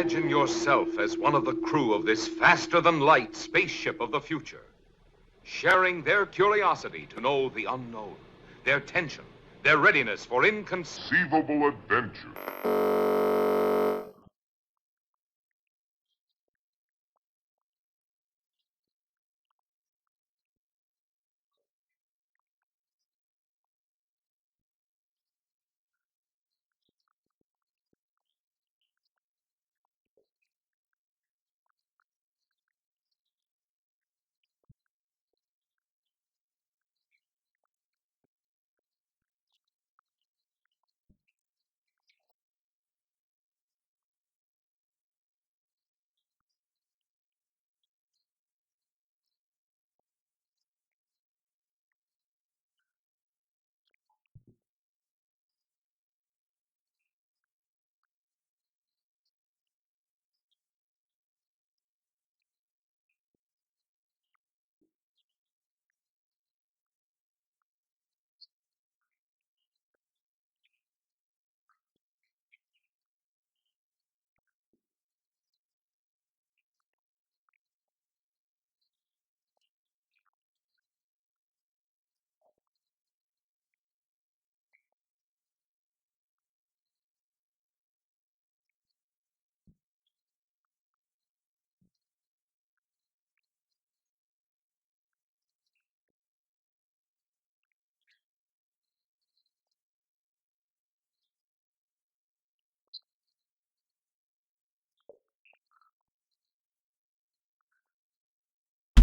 Imagine yourself as one of the crew of this faster-than-light spaceship of the future, sharing their curiosity to know the unknown, their tension, their readiness for inconceivable adventure.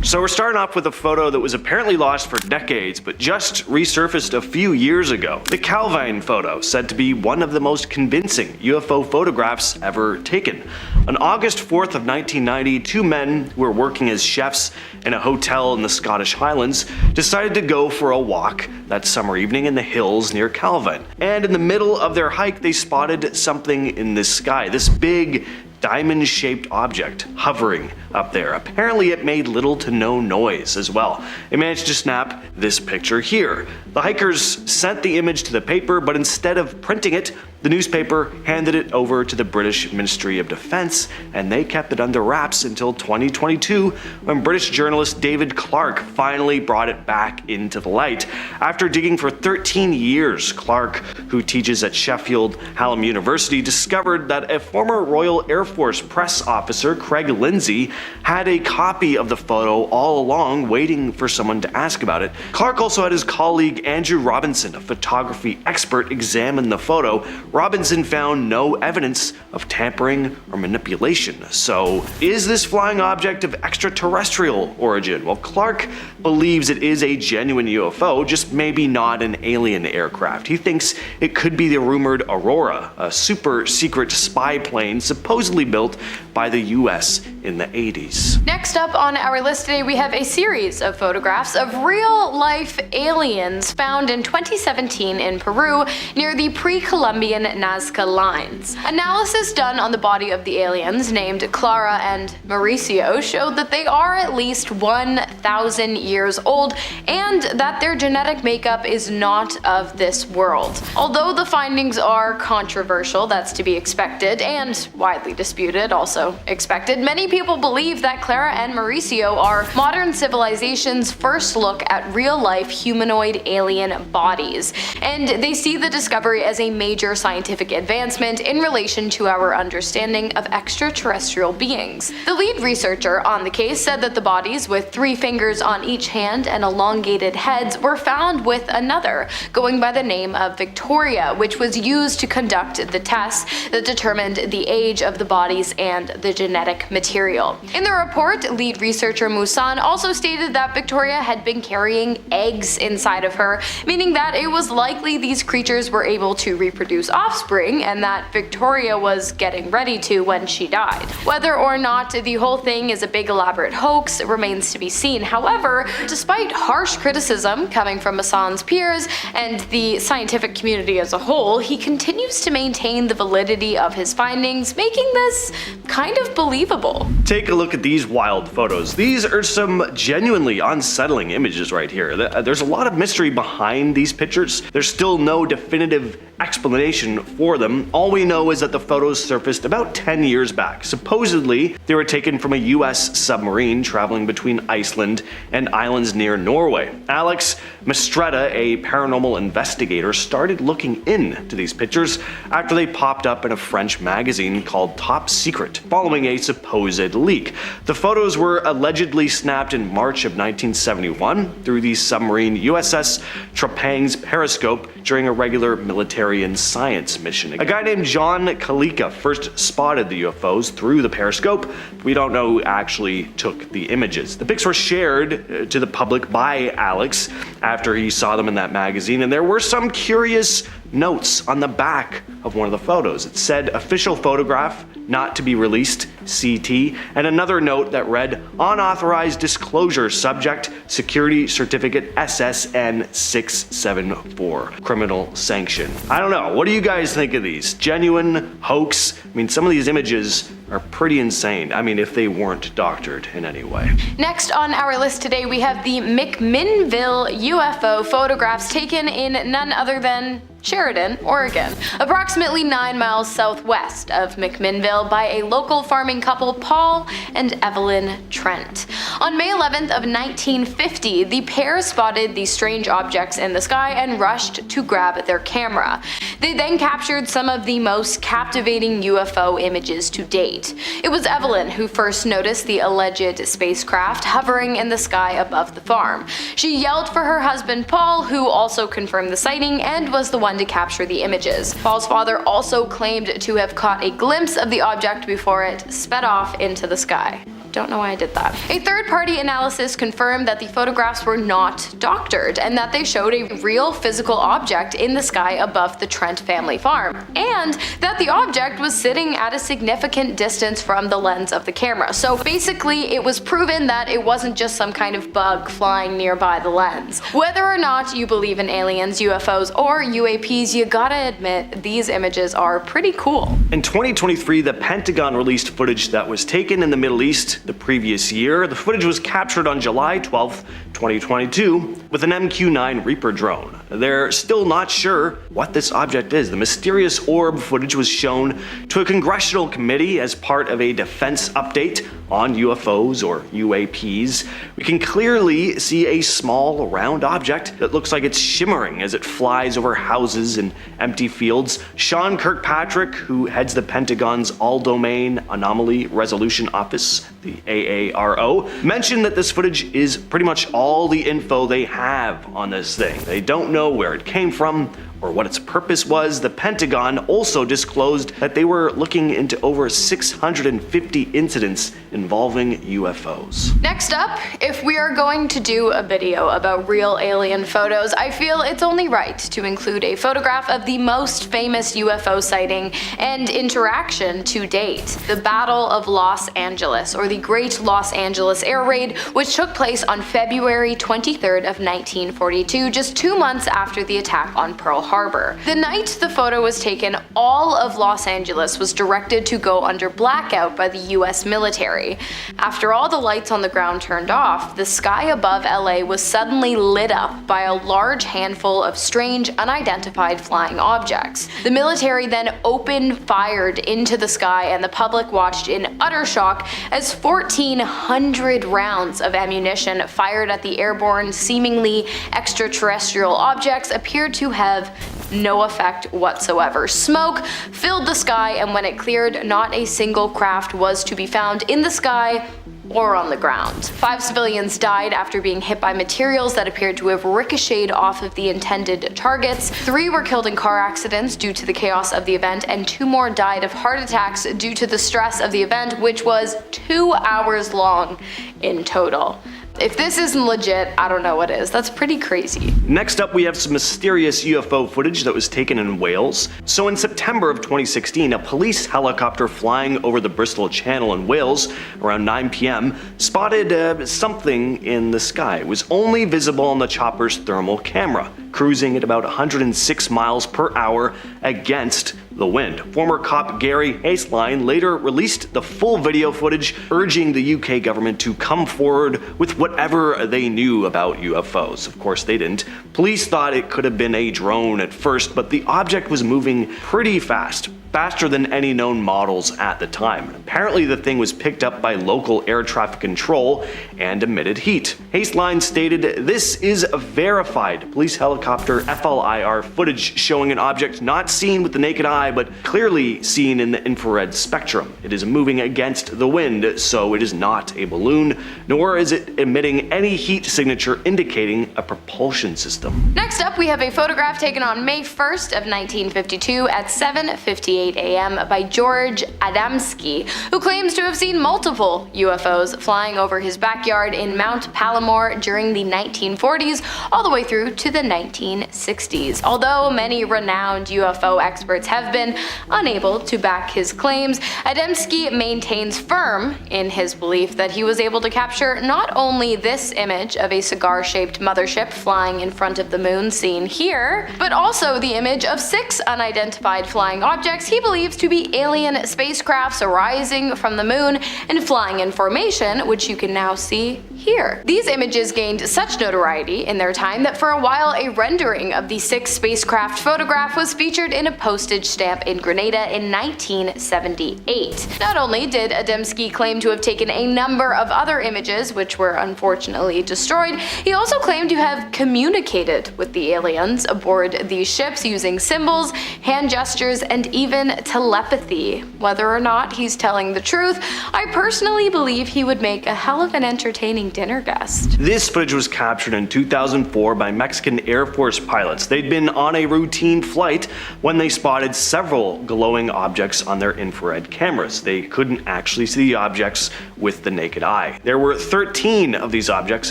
So we're starting off with a photo that was apparently lost for decades, but just resurfaced a few years ago. The Calvine photo, said to be one of the most convincing UFO photographs ever taken. On August 4th of 1990, two men who were working as chefs in a hotel in the Scottish Highlands decided to go for a walk that summer evening in the hills near Calvine. And in the middle of their hike, they spotted something in the sky, this big diamond-shaped object hovering up there. Apparently it made little to no noise as well. They managed to snap this picture here. The hikers sent the image to the paper, but instead of printing it, the newspaper handed it over to the British Ministry of Defence, and they kept it under wraps until 2022, when British journalist David Clarke finally brought it back into the light. After digging for 13 years, Clarke, who teaches at Sheffield Hallam University, discovered that a former Royal Air Force press officer, Craig Lindsay, had a copy of the photo all along, waiting for someone to ask about it. Clarke also had his colleague Andrew Robinson, a photography expert, examine the photo. Robinson found no evidence of tampering or manipulation. So, is this flying object of extraterrestrial origin? Well, Clarke believes it is a genuine UFO, just maybe not an alien aircraft. He thinks it could be the rumored Aurora, a super secret spy plane supposedly built by the US in the 80s. Next up on our list today, we have a series of photographs of real-life aliens found in 2017 in Peru near the pre-Columbian Nazca lines. Analysis done on the body of the aliens, named Clara and Mauricio, showed that they are at least 1,000 years old and that their genetic makeup is not of this world. Although the findings are controversial, that's to be expected, and widely disputed, also expected, many people believe that Clara and Mauricio are modern civilization's first look at real-life humanoid alien bodies, and they see the discovery as a major scientific advancement in relation to our understanding of extraterrestrial beings. The lead researcher on the case said that the bodies, with 3 fingers on each hand and elongated heads, were found with another, going by the name of Victoria, which was used to conduct the tests that determined the age of the bodies and the genetic material. In the report, lead researcher Musan also stated that Victoria had been carrying eggs inside of her, meaning that it was likely these creatures were able to reproduce offspring and that Victoria was getting ready to when she died. Whether or not the whole thing is a big elaborate hoax remains to be seen. However, despite harsh criticism coming from Musan's peers and the scientific community as a whole, he continues to maintain the validity of his findings, making this kind of believable. real. Take a look at these wild photos. These are some genuinely unsettling images right here. There's a lot of mystery behind these pictures. There's still no definitive explanation for them. All we know is that the photos surfaced about 10 years back. Supposedly, they were taken from a US submarine traveling between Iceland and islands near Norway. Alex Mistretta, a paranormal investigator, started looking into these pictures after they popped up in a French magazine called Top Secret, following a supposed leak. The photos were allegedly snapped in March of 1971 through the submarine USS Trepang's periscope during a regular military and science mission. A guy named John Kalika first spotted the UFOs through the periscope. We don't know who actually took the images. The pics were shared to the public by Alex after he saw them in that magazine, and there were some curious notes on the back of one of the photos. It said official photograph, not to be released, CT, and another note that read unauthorized disclosure subject, security certificate SSN 674, criminal sanction. I don't know, what do you guys think of these? Genuine, hoax? I mean, some of these images are pretty insane. I mean, if they weren't doctored in any way. Next on our list today, we have the McMinnville UFO photographs taken in none other than Sheridan, Oregon, approximately 9 miles southwest of McMinnville by a local farming couple, Paul and Evelyn Trent. On May 11th of 1950, the pair spotted these strange objects in the sky and rushed to grab their camera. They then captured some of the most captivating UFO images to date. It was Evelyn who first noticed the alleged spacecraft hovering in the sky above the farm. She yelled for her husband Paul, who also confirmed the sighting and was the one to capture the images. Paul's father also claimed to have caught a glimpse of the object before it sped off into the sky. Don't know why I did that. A third-party analysis confirmed that the photographs were not doctored and that they showed a real physical object in the sky above the Trent family farm, and that the object was sitting at a significant distance from the lens of the camera. So basically, it was proven that it wasn't just some kind of bug flying nearby the lens. Whether or not you believe in aliens, UFOs, or UAPs, you gotta admit these images are pretty cool. In 2023, the Pentagon released footage that was taken in the Middle East the previous year. The footage was captured on July 12th, 2022 with an MQ-9 Reaper drone. They're still not sure what this object is. The mysterious orb footage was shown to a congressional committee as part of a defense update on UFOs or UAPs. We can clearly see a small round object that looks like it's shimmering as it flies over houses and empty fields. Sean Kirkpatrick, who heads the Pentagon's All-Domain Anomaly Resolution Office, the AARO, mentioned that this footage is pretty much all the info they have on this thing. They don't know where it came from or what its purpose was. The Pentagon also disclosed that they were looking into over 650 incidents involving UFOs. Next up, if we are going to do a video about real alien photos, I feel it's only right to include a photograph of the most famous UFO sighting and interaction to date, the Battle of Los Angeles, or the Great Los Angeles Air Raid, which took place on February 23rd of 1942, just 2 months after the attack on Pearl Harbor. The night the photo was taken, all of Los Angeles was directed to go under blackout by the US military. After all the lights on the ground turned off, the sky above LA was suddenly lit up by a large handful of strange, unidentified flying objects. The military then opened fire into the sky, and the public watched in utter shock as 1,400 rounds of ammunition fired at the airborne, seemingly extraterrestrial objects appeared to have no effect whatsoever. Smoke filled the sky, and when it cleared, not a single craft was to be found in the sky or on the ground. 5 civilians died after being hit by materials that appeared to have ricocheted off of the intended targets. 3 were killed in car accidents due to the chaos of the event, and 2 more died of heart attacks due to the stress of the event, which was 2 hours long in total. If this isn't legit, I don't know what is. That's pretty crazy. Next up, we have some mysterious UFO footage that was taken in Wales. So in September of 2016, a police helicopter flying over the Bristol Channel in Wales around 9 p.m. spotted something in the sky. It was only visible on the chopper's thermal camera, cruising at about 106 miles per hour against the wind. Former cop Gary Haseline later released the full video footage, urging the UK government to come forward with whatever they knew about UFOs. Of course, they didn't. Police thought it could have been a drone at first, but the object was moving pretty fast. Faster than any known models at the time. Apparently the thing was picked up by local air traffic control and emitted heat. Haseline stated, "This is verified police helicopter FLIR footage showing an object not seen with the naked eye but clearly seen in the infrared spectrum. It is moving against the wind, so it is not a balloon, nor is it emitting any heat signature indicating a propulsion system." Next up, we have a photograph taken on May 1st of 1952 at 7:58 a.m. by George Adamski, who claims to have seen multiple UFOs flying over his backyard in Mount Palomar during the 1940s all the way through to the 1960s. Although many renowned UFO experts have been unable to back his claims, Adamski maintains firm in his belief that he was able to capture not only this image of a cigar-shaped mothership flying in front of the moon seen here, but also the image of 6 unidentified flying objects he believes to be alien spacecrafts arising from the moon and flying in formation, which you can now see here. These images gained such notoriety in their time that for a while a rendering of the 6 spacecraft photograph was featured in a postage stamp in Grenada in 1978. Not only did Adamski claim to have taken a number of other images, which were unfortunately destroyed, he also claimed to have communicated with the aliens aboard these ships using symbols, hand gestures, and even telepathy. Whether or not he's telling the truth, I personally believe he would make a hell of an entertaining dinner guest. This footage was captured in 2004 by Mexican Air Force pilots. They'd been on a routine flight when they spotted several glowing objects on their infrared cameras. They couldn't actually see the objects with the naked eye. There were 13 of these objects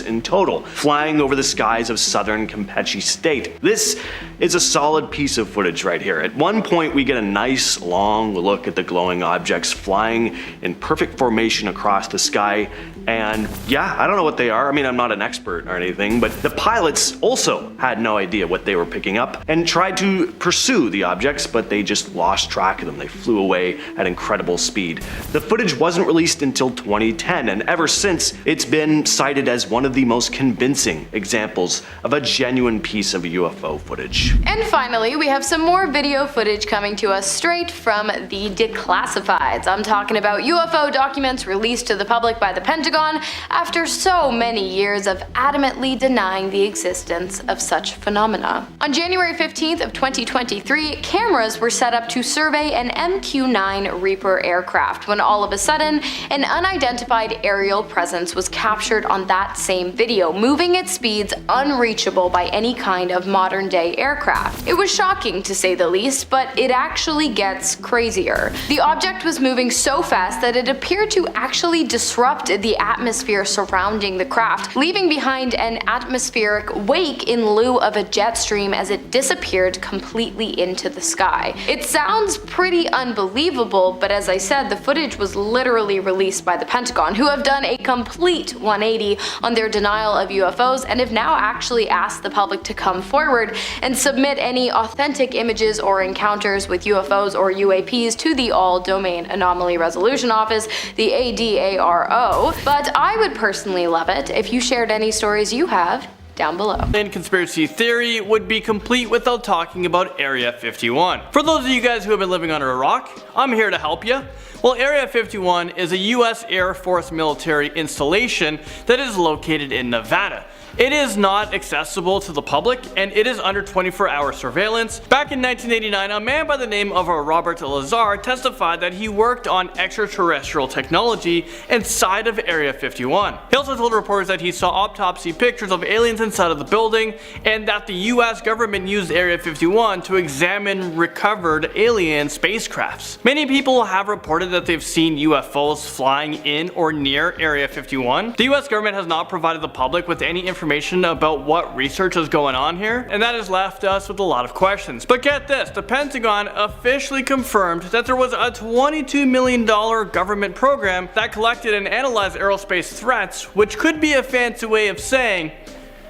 in total, flying over the skies of southern Campeche state. This is a solid piece of footage right here. At one point we get a nice long look at the glowing objects flying in perfect formation across the sky, and yeah, I don't know what they are. I mean, I'm not an expert or anything, but the pilots also had no idea what they were picking up and tried to pursue the objects, but they just lost track of them. They flew away at incredible speed. The footage wasn't released until 2010, and ever since it's been cited as one of the most convincing examples of a genuine piece of UFO footage. And finally, we have some more video footage coming to us straight from the declassifieds. I'm talking about UFO documents released to the public by the Pentagon after so many years of adamantly denying the existence of such phenomena. On January 15th of 2023, cameras were set up to survey an MQ-9 Reaper aircraft when all of a sudden an unidentified aerial presence was captured on that same video, moving at speeds unreachable by any kind of modern-day aircraft. It was shocking to say the least, but it actually gets crazier. The object was moving so fast that it appeared to actually disrupt the atmosphere surrounding the craft, leaving behind an atmospheric wake in lieu of a jet stream as it disappeared completely into the sky. It sounds pretty unbelievable, but as I said, the footage was literally released by the Pentagon, who have done a complete 180 on their denial of UFOs and have now actually asked the public to come forward and submit any authentic images or encounters with UFOs or UAPs to the All-Domain Anomaly Resolution Office, the ADARO, but I would personally love it if you shared any stories you have down below. And conspiracy theory would be complete without talking about Area 51. For those of you guys who have been living under a rock, I'm here to help you. Well, Area 51 is a US Air Force military installation that is located in Nevada. It is not accessible to the public, and it is under 24-hour surveillance. Back in 1989, a man by the name of Robert Lazar testified that he worked on extraterrestrial technology inside of Area 51. He also told reporters that he saw autopsy pictures of aliens inside of the building, and that the US government used Area 51 to examine recovered alien spacecrafts. Many people have reported that they've seen UFOs flying in or near Area 51. The US government has not provided the public with any information about what research is going on here, and that has left us with a lot of questions. But get this, the Pentagon officially confirmed that there was a $22 million government program that collected and analyzed aerospace threats, which could be a fancy way of saying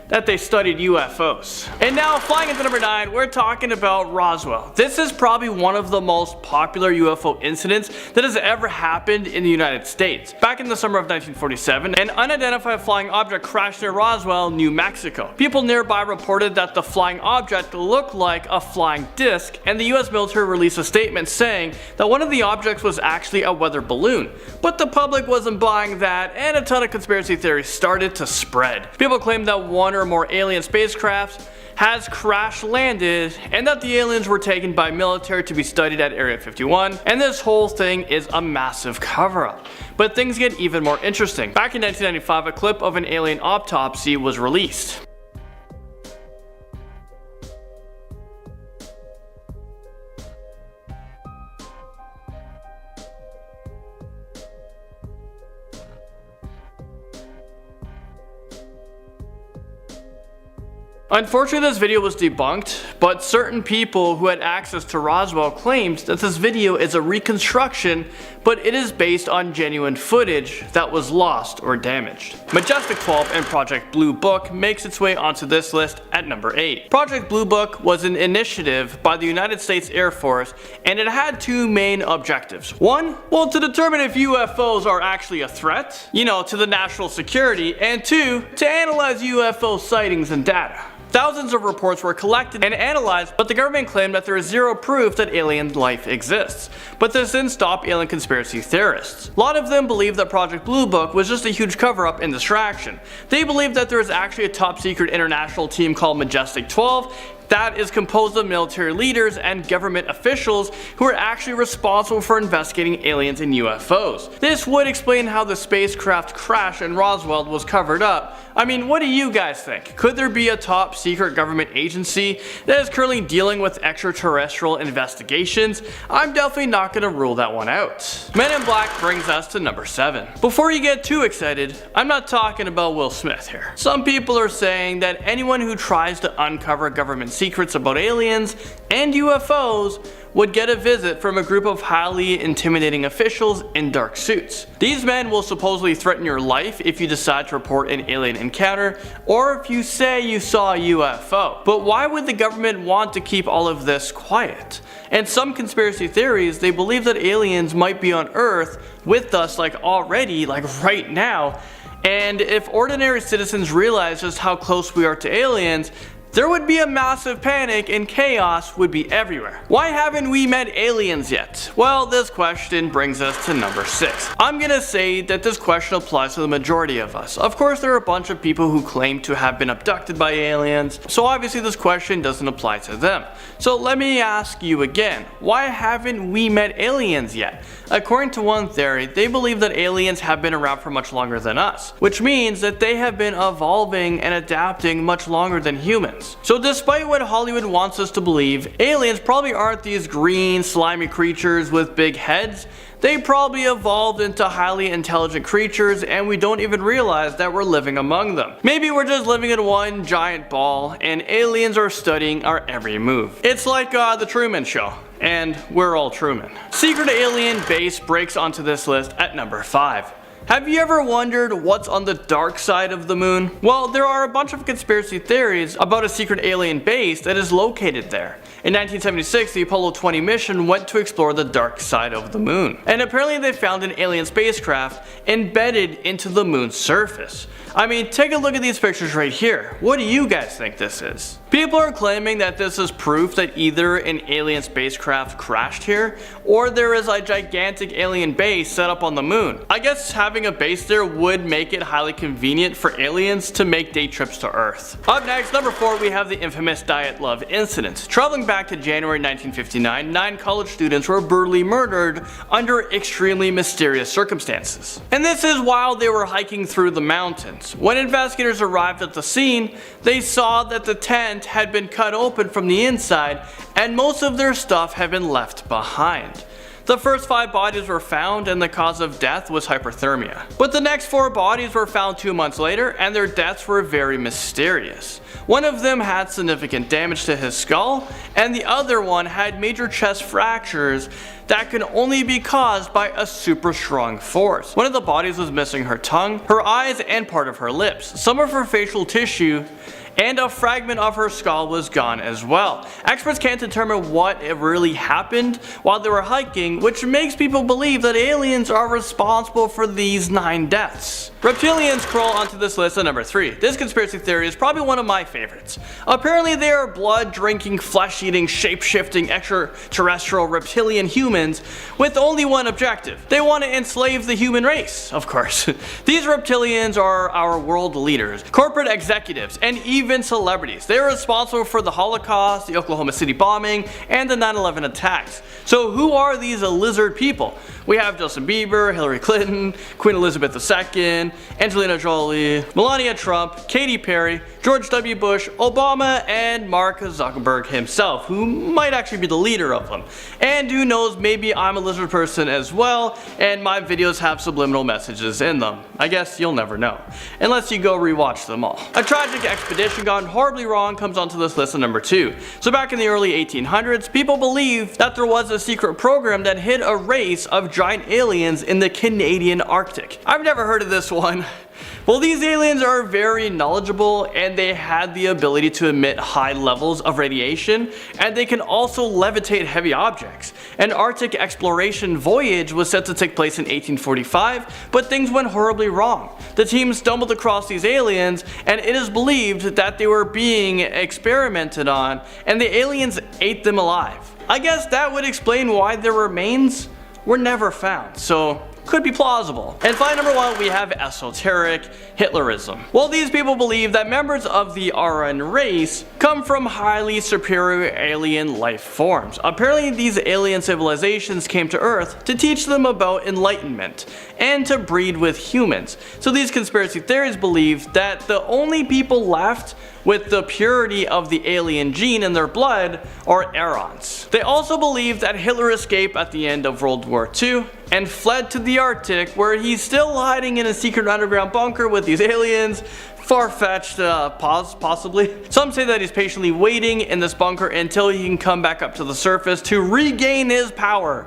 that they studied UFOs. And now, flying into number 9, we're talking about Roswell. This is probably one of the most popular UFO incidents that has ever happened in the United States. Back in the summer of 1947, an unidentified flying object crashed near Roswell, New Mexico. People nearby reported that the flying object looked like a flying disc, and the US military released a statement saying that one of the objects was actually a weather balloon. But the public wasn't buying that, and a ton of conspiracy theories started to spread. People claimed that one or more alien spacecrafts has crash landed and that the aliens were taken by military to be studied at Area 51, and this whole thing is a massive cover-up. But things get even more interesting. Back in 1995, a clip of an alien autopsy was released. Unfortunately, this video was debunked, but certain people who had access to Roswell claimed that this video is a reconstruction, but it is based on genuine footage that was lost or damaged. Majestic 12 and Project Blue Book makes its way onto this list at number 8. Project Blue Book was an initiative by the United States Air Force, and it had two main objectives. One, well, to determine if UFOs are actually a threat, to the national security, and two, to analyze UFO sightings and data. Thousands of reports were collected and analyzed, but the government claimed that there is zero proof that alien life exists. But this didn't stop alien conspiracy theorists. A lot of them believe that Project Blue Book was just a huge cover-up and distraction. They believe that there is actually a top-secret international team called Majestic 12 that is composed of military leaders and government officials who are actually responsible for investigating aliens and UFOs. This would explain how the spacecraft crash in Roswell was covered up. I mean, what do you guys think? Could there be a top secret government agency that is currently dealing with extraterrestrial investigations? I'm definitely not going to rule that one out. Men in Black brings us to number 7. Before you get too excited, I'm not talking about Will Smith here. Some people are saying that anyone who tries to uncover government secrets about aliens and UFOs would get a visit from a group of highly intimidating officials in dark suits. These men will supposedly threaten your life if you decide to report an alien encounter or if you say you saw a UFO. But why would the government want to keep all of this quiet? And some conspiracy theories, they believe that aliens might be on Earth with us already, right now. And if ordinary citizens realize just how close we are to aliens, there would be a massive panic and chaos would be everywhere. Why haven't we met aliens yet? Well, this question brings us to number 6. I'm gonna say that this question applies to the majority of us. Of course, there are a bunch of people who claim to have been abducted by aliens, so obviously this question doesn't apply to them. So let me ask you again, why haven't we met aliens yet? According to one theory, they believe that aliens have been around for much longer than us, which means that they have been evolving and adapting much longer than humans. So despite what Hollywood wants us to believe, aliens probably aren't these green, slimy creatures with big heads. They probably evolved into highly intelligent creatures and we don't even realize that we're living among them. Maybe we're just living in one giant ball and aliens are studying our every move. It's like the Truman Show. And we're all Truman. Secret alien base breaks onto this list at number 5. Have you ever wondered what's on the dark side of the moon? Well, there are a bunch of conspiracy theories about a secret alien base that is located there. In 1976, the Apollo 20 mission went to explore the dark side of the moon. And apparently they found an alien spacecraft embedded into the moon's surface. I mean, take a look at these pictures right here. What do you guys think this is? People are claiming that this is proof that either an alien spacecraft crashed here, or there is a gigantic alien base set up on the moon. I guess having a base there would make it highly convenient for aliens to make day trips to Earth. Up next, number 4, we have the infamous Diet Love incident. Traveling back to January 1959, 9 college students were brutally murdered under extremely mysterious circumstances. And this is while they were hiking through the mountains. When investigators arrived at the scene, they saw that the tent had been cut open from the inside and most of their stuff had been left behind. The first 5 bodies were found and the cause of death was hypothermia. But the next 4 bodies were found 2 months later and their deaths were very mysterious. One of them had significant damage to his skull and the other one had major chest fractures that can only be caused by a super strong force. One of the bodies was missing her tongue, her eyes, and part of her lips. Some of her facial tissue and a fragment of her skull was gone as well. Experts can't determine what really happened while they were hiking, which makes people believe that aliens are responsible for these 9 deaths. Reptilians crawl onto this list at number 3. This conspiracy theory is probably one of my favorites. Apparently they are blood-drinking, flesh-eating, shape-shifting, extraterrestrial reptilian humans with only one objective. They want to enslave the human race, of course. These reptilians are our world leaders, corporate executives, and even celebrities. They are responsible for the Holocaust, the Oklahoma City bombing, and the 9/11 attacks. So who are these lizard people? We have Justin Bieber, Hillary Clinton, Queen Elizabeth II, Angelina Jolie, Melania Trump, Katy Perry, George W. Bush, Obama, and Mark Zuckerberg himself, who might actually be the leader of them. And who knows, maybe I'm a lizard person as well, and my videos have subliminal messages in them. I guess you'll never know, unless you go rewatch them all. A tragic expedition gone horribly wrong comes onto this list at number 2. So back in the early 1800s, people believed that there was a secret program that hid a race of giant aliens in the Canadian Arctic. I've never heard of this one. Well, these aliens are very knowledgeable and they had the ability to emit high levels of radiation, and they can also levitate heavy objects. An Arctic exploration voyage was set to take place in 1845, but things went horribly wrong. The team stumbled across these aliens, and it is believed that they were being experimented on, and the aliens ate them alive. I guess that would explain why their remains were never found, so could be plausible. And finally, number 1, we have esoteric Hitlerism. Well, these people believe that members of the Aryan race come from highly superior alien life forms. Apparently, these alien civilizations came to Earth to teach them about enlightenment and to breed with humans. So these conspiracy theories believe that the only people left with the purity of the alien gene in their blood are Aryans. They also believe that Hitler escaped at the end of World War II and fled to the Arctic, where he's still hiding in a secret underground bunker with these aliens. Far-fetched, possibly. Some say that he's patiently waiting in this bunker until he can come back up to the surface to regain his power.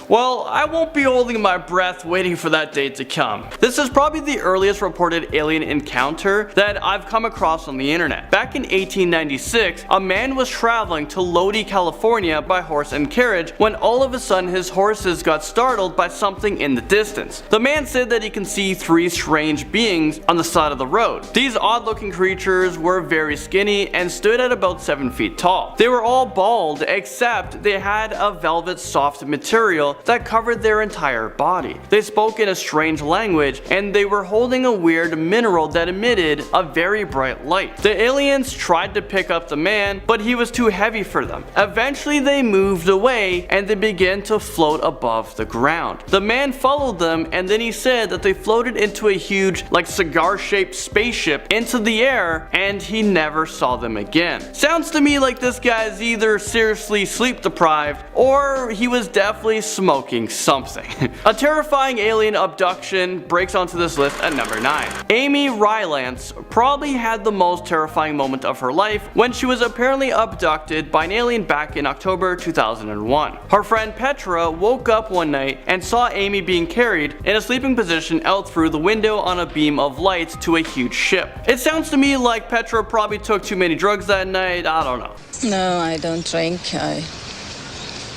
Well, I won't be holding my breath waiting for that day to come. This is probably the earliest reported alien encounter that I've come across on the internet. Back in 1896, a man was traveling to Lodi, California by horse and carriage when all of a sudden his horses got startled by something in the distance. The man said that he can see 3 strange beings on the side of the road. These odd looking creatures were very skinny and stood at about 7 feet tall. They were all bald, except they had a velvet soft material that covered their entire body. They spoke in a strange language, and they were holding a weird mineral that emitted a very bright light. The aliens tried to pick up the man, but he was too heavy for them. Eventually they moved away and they began to float above the ground. The man followed them, and then he said that they floated into a huge, like cigar-shaped spaceship into the air, and he never saw them again. Sounds to me like this guy's either seriously sleep deprived or he was definitely smoking something. A terrifying alien abduction breaks onto this list at number 9. Amy Rylance probably had the most terrifying moment of her life when she was apparently abducted by an alien back in October 2001. Her friend Petra woke up one night and saw Amy being carried in a sleeping position out through the window on a beam of light to a huge ship. It sounds to me like Petra probably took too many drugs that night. I don't know. No, I don't drink. I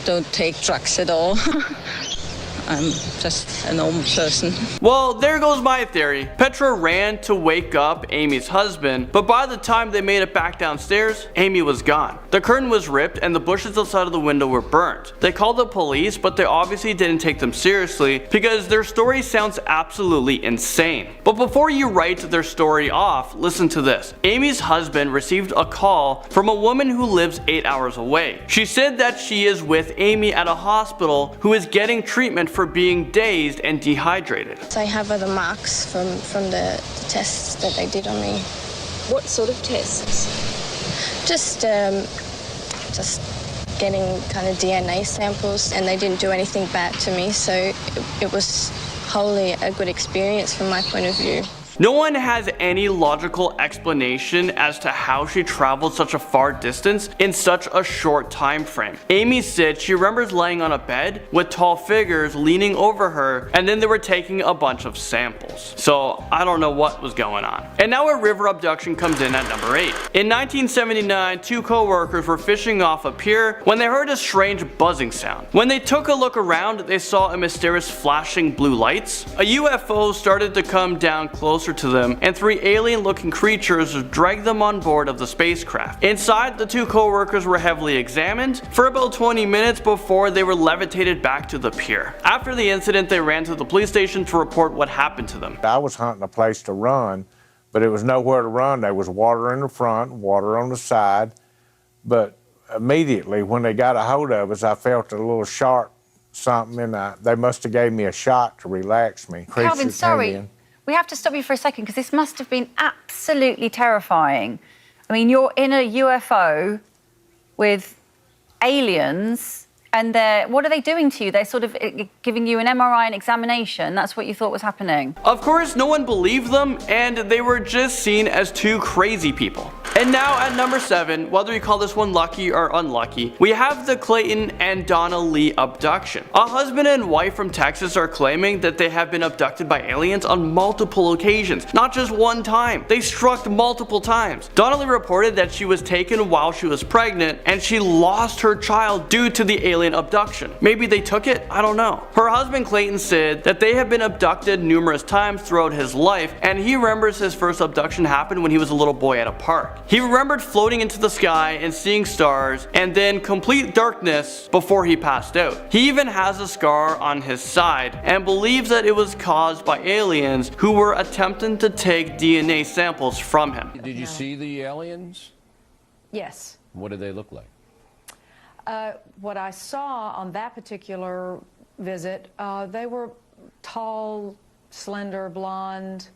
don't take drugs at all. I'm just a normal person. Well, there goes my theory. Petra ran to wake up Amy's husband, but by the time they made it back downstairs, Amy was gone. The curtain was ripped and the bushes outside of the window were burnt. They called the police, but they obviously didn't take them seriously because their story sounds absolutely insane. But before you write their story off, listen to this. Amy's husband received a call from a woman who lives 8 hours away. She said that she is with Amy at a hospital who is getting treatment for being dazed and dehydrated. I have other marks from the tests that they did on me. What sort of tests? Just getting kind of DNA samples, and they didn't do anything bad to me, so it was wholly a good experience from my point of view. No one has any logical explanation as to how she traveled such a far distance in such a short time frame. Amy said she remembers laying on a bed with tall figures leaning over her, and then they were taking a bunch of samples. So I don't know what was going on. And now a river abduction comes in at number 8. In 1979, two co-workers were fishing off a pier when they heard a strange buzzing sound. When they took a look around, they saw a mysterious flashing blue lights. A UFO started to come down closer to them, and 3 alien-looking creatures dragged them on board of the spacecraft. Inside, the two co-workers were heavily examined for about 20 minutes before they were levitated back to the pier. After the incident, they ran to the police station to report what happened to them. I was hunting a place to run, but it was nowhere to run. There was water in the front, water on the side, but immediately when they got a hold of us, I felt a little sharp something, and they must have gave me a shot to relax me. Calvin, sorry, we have to stop you for a second because this must have been absolutely terrifying. I mean, you're in a UFO with aliens, and what are they doing to you? They're sort of giving you an MRI and examination. That's what you thought was happening. Of course, no one believed them, and they were just seen as two crazy people. And now at number 7, whether you call this one lucky or unlucky, we have the Clayton and Donna Lee abduction. A husband and wife from Texas are claiming that they have been abducted by aliens on multiple occasions, not just one time. They struck multiple times. Donna Lee reported that she was taken while she was pregnant, and she lost her child due to the alien abduction. Maybe they took it? I don't know. Her husband Clayton said that they have been abducted numerous times throughout his life, and he remembers his first abduction happened when he was a little boy at a park. He remembered floating into the sky and seeing stars, and then complete darkness before he passed out. He even has a scar on his side and believes that it was caused by aliens who were attempting to take DNA samples from him. Did you see the aliens? Yes. What did they look like? What I saw on that particular visit, they were tall, slender, blonde,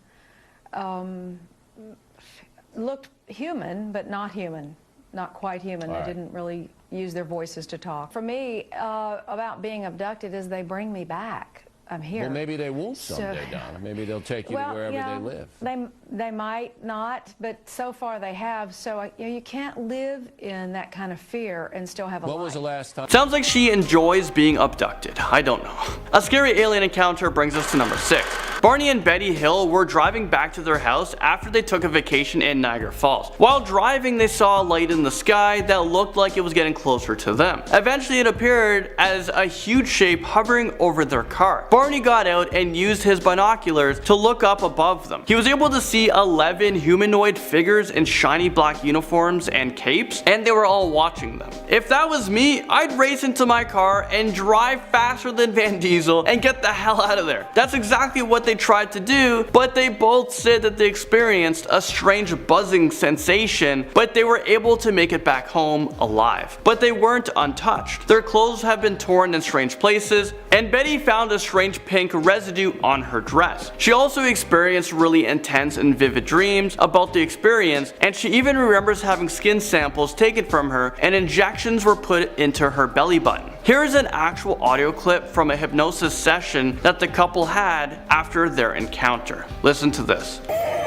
looked human, but not human, not quite human. They didn't really use their voices to talk. For me, about being abducted is they bring me back. I'm here. Well, maybe they won't someday, Donna. Maybe they'll take you to wherever they live. They might not, but so far they have. So you can't live in that kind of fear and still have a life. When was the last time? Sounds like she enjoys being abducted. I don't know. A scary alien encounter brings us to number 6. Barney and Betty Hill were driving back to their house after they took a vacation in Niagara Falls. While driving, they saw a light in the sky that looked like it was getting closer to them. Eventually, it appeared as a huge shape hovering over their car. Barney got out and used his binoculars to look up above them. He was able to see 11 humanoid figures in shiny black uniforms and capes, and they were all watching them. If that was me, I'd race into my car and drive faster than Van Diesel and get the hell out of there. That's exactly what they tried to do, but they both said that they experienced a strange buzzing sensation, but they were able to make it back home alive. But they weren't untouched. Their clothes have been torn in strange places, and Betty found a strange pink residue on her dress. She also experienced really intense and vivid dreams about the experience, and she even remembers having skin samples taken from her and injections were put into her belly button. Here is an actual audio clip from a hypnosis session that the couple had after their encounter. Listen to this. Alright,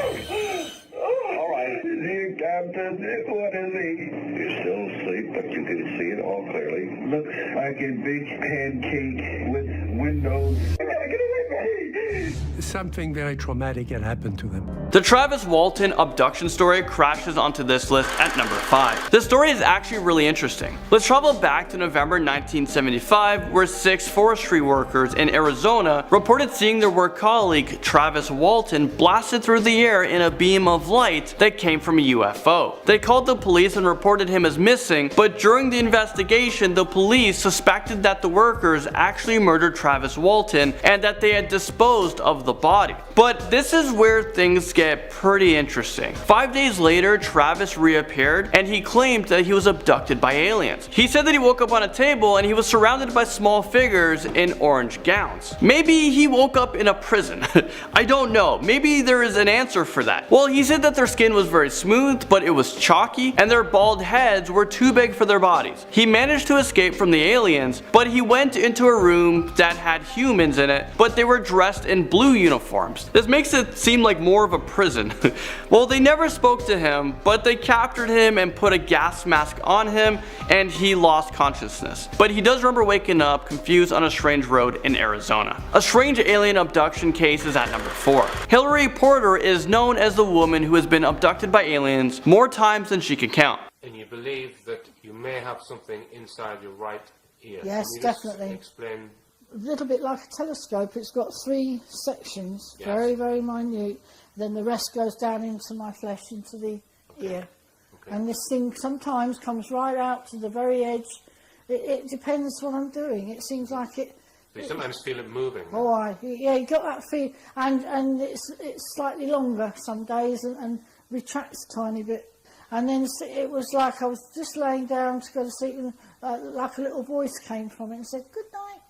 Captain, what is he? You're still asleep, but you can see it all clearly. Looks like a big pancake with windows. Get away from me! Something very traumatic had happened to them. The Travis Walton abduction story crashes onto this list at number 5. This story is actually really interesting. Let's travel back to November 1975, where 6 forestry workers in Arizona reported seeing their work colleague Travis Walton blasted through the air in a beam of light that came from a UFO. They called the police and reported him as missing, but during the investigation, the police suspected that the workers actually murdered Travis Walton and that they had disposed of the body. But this is where things get pretty interesting. 5 days later, Travis reappeared and he claimed that he was abducted by aliens. He said that he woke up on a table and he was surrounded by small figures in orange gowns. Maybe he woke up in a prison. I don't know. Maybe there is an answer for that. Well, he said that their skin was very smooth, but it was chalky, and their bald heads were too big for their bodies. He managed to escape from the aliens, but he went into a room that had humans in it, but they were dressed in blue uniforms. This makes it seem like more of a prison. Well, they never spoke to him, but they captured him and put a gas mask on him, and he lost consciousness. But he does remember waking up confused on a strange road in Arizona. A strange alien abduction case is at number 4. Hillary Porter is known as the woman who has been abducted by aliens more times than she can count. And you believe that you may have something inside your right ear. Yes, definitely. Explain. A little bit like a telescope. It's got 3 sections, yes. Very, very minute. Then the rest goes down into my flesh, into the ear. Okay. And this thing sometimes comes right out to the very edge. It depends what I'm doing. It seems like it. You sometimes feel it moving. Oh, yeah, you got that feel, and it's slightly longer some days and retracts a tiny bit. And then it was like I was just laying down to go to sleep, and like a little voice came from it and said, "Good night."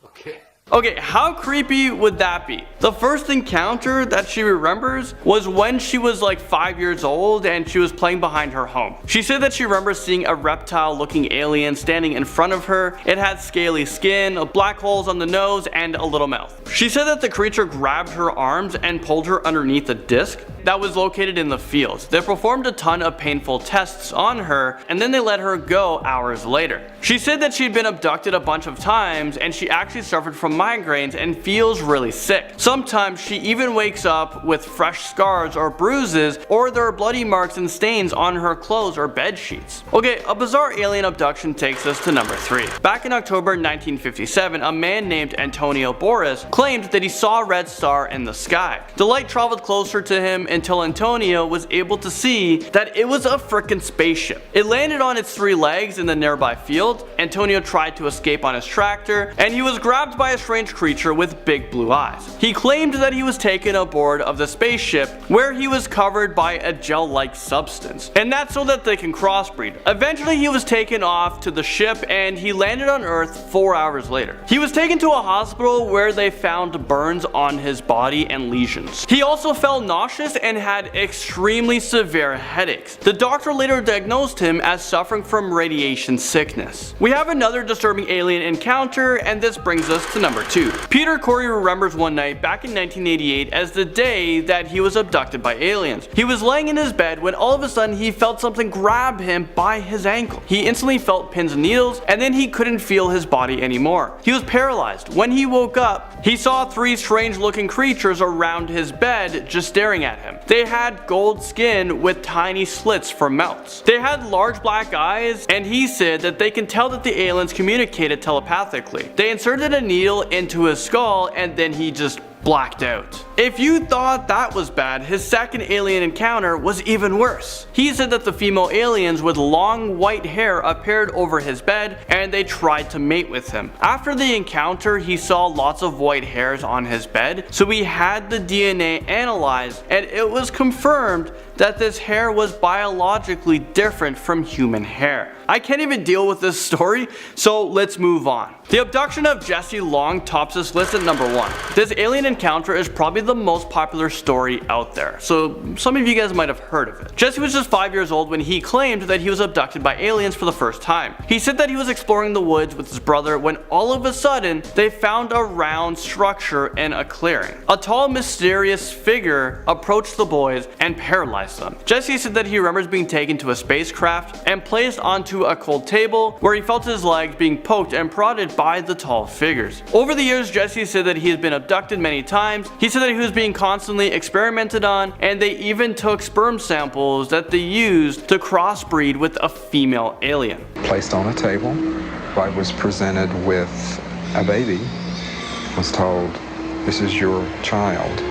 Okay. Okay, how creepy would that be? The first encounter that she remembers was when she was like 5 years old and she was playing behind her home. She said that she remembers seeing a reptile looking alien standing in front of her. It had scaly skin, black holes on the nose, and a little mouth. She said that the creature grabbed her arms and pulled her underneath a disc that was located in the fields. They performed a ton of painful tests on her, and then they let her go hours later. She said that she'd been abducted a bunch of times and she actually suffered from migraines and feels really sick. Sometimes she even wakes up with fresh scars or bruises, or there are bloody marks and stains on her clothes or bed sheets. Okay, a bizarre alien abduction takes us to number 3. Back in October 1957, a man named Antonio Boris claimed that he saw a red star in the sky. The light traveled closer to him until Antonio was able to see that it was a frickin' spaceship. It landed on its 3 legs in the nearby field. Antonio tried to escape on his tractor, and he was grabbed by a strange creature with big blue eyes. He claimed that he was taken aboard of the spaceship, where he was covered by a gel-like substance, and that's so that they can crossbreed. Eventually he was taken off to the ship and he landed on Earth 4 hours later. He was taken to a hospital where they found burns on his body and lesions. He also felt nauseous and had extremely severe headaches. The doctor later diagnosed him as suffering from radiation sickness. We have another disturbing alien encounter, and this brings us to number 2. Peter Corey remembers one night back in 1988 as the day that he was abducted by aliens. He was laying in his bed when all of a sudden he felt something grab him by his ankle. He instantly felt pins and needles, and then he couldn't feel his body anymore. He was paralyzed. When he woke up, he saw 3 strange looking creatures around his bed just staring at him. They had gold skin with tiny slits for mouths. They had large black eyes, and he said that they can tell that the aliens communicated telepathically. They inserted a needle into his skull, and then he just blacked out. If you thought that was bad, his second alien encounter was even worse. He said that the female aliens with long white hair appeared over his bed and they tried to mate with him. After the encounter, he saw lots of white hairs on his bed, so he had the DNA analyzed, and it was confirmed that this hair was biologically different from human hair. I can't even deal with this story, so let's move on. The abduction of Jesse Long tops this list at number 1. This alien encounter is probably the most popular story out there, so some of you guys might have heard of it. Jesse was just 5 years old when he claimed that he was abducted by aliens for the first time. He said that he was exploring the woods with his brother when all of a sudden they found a round structure in a clearing. A tall, mysterious figure approached the boys and paralyzed them. Jesse said that he remembers being taken to a spacecraft and placed onto a cold table where he felt his legs being poked and prodded by the tall figures. Over the years, Jesse said that he had been abducted many times. He said that he was being constantly experimented on, and they even took sperm samples that they used to crossbreed with a female alien. Placed on a table, I was presented with a baby, was told, "This is your child."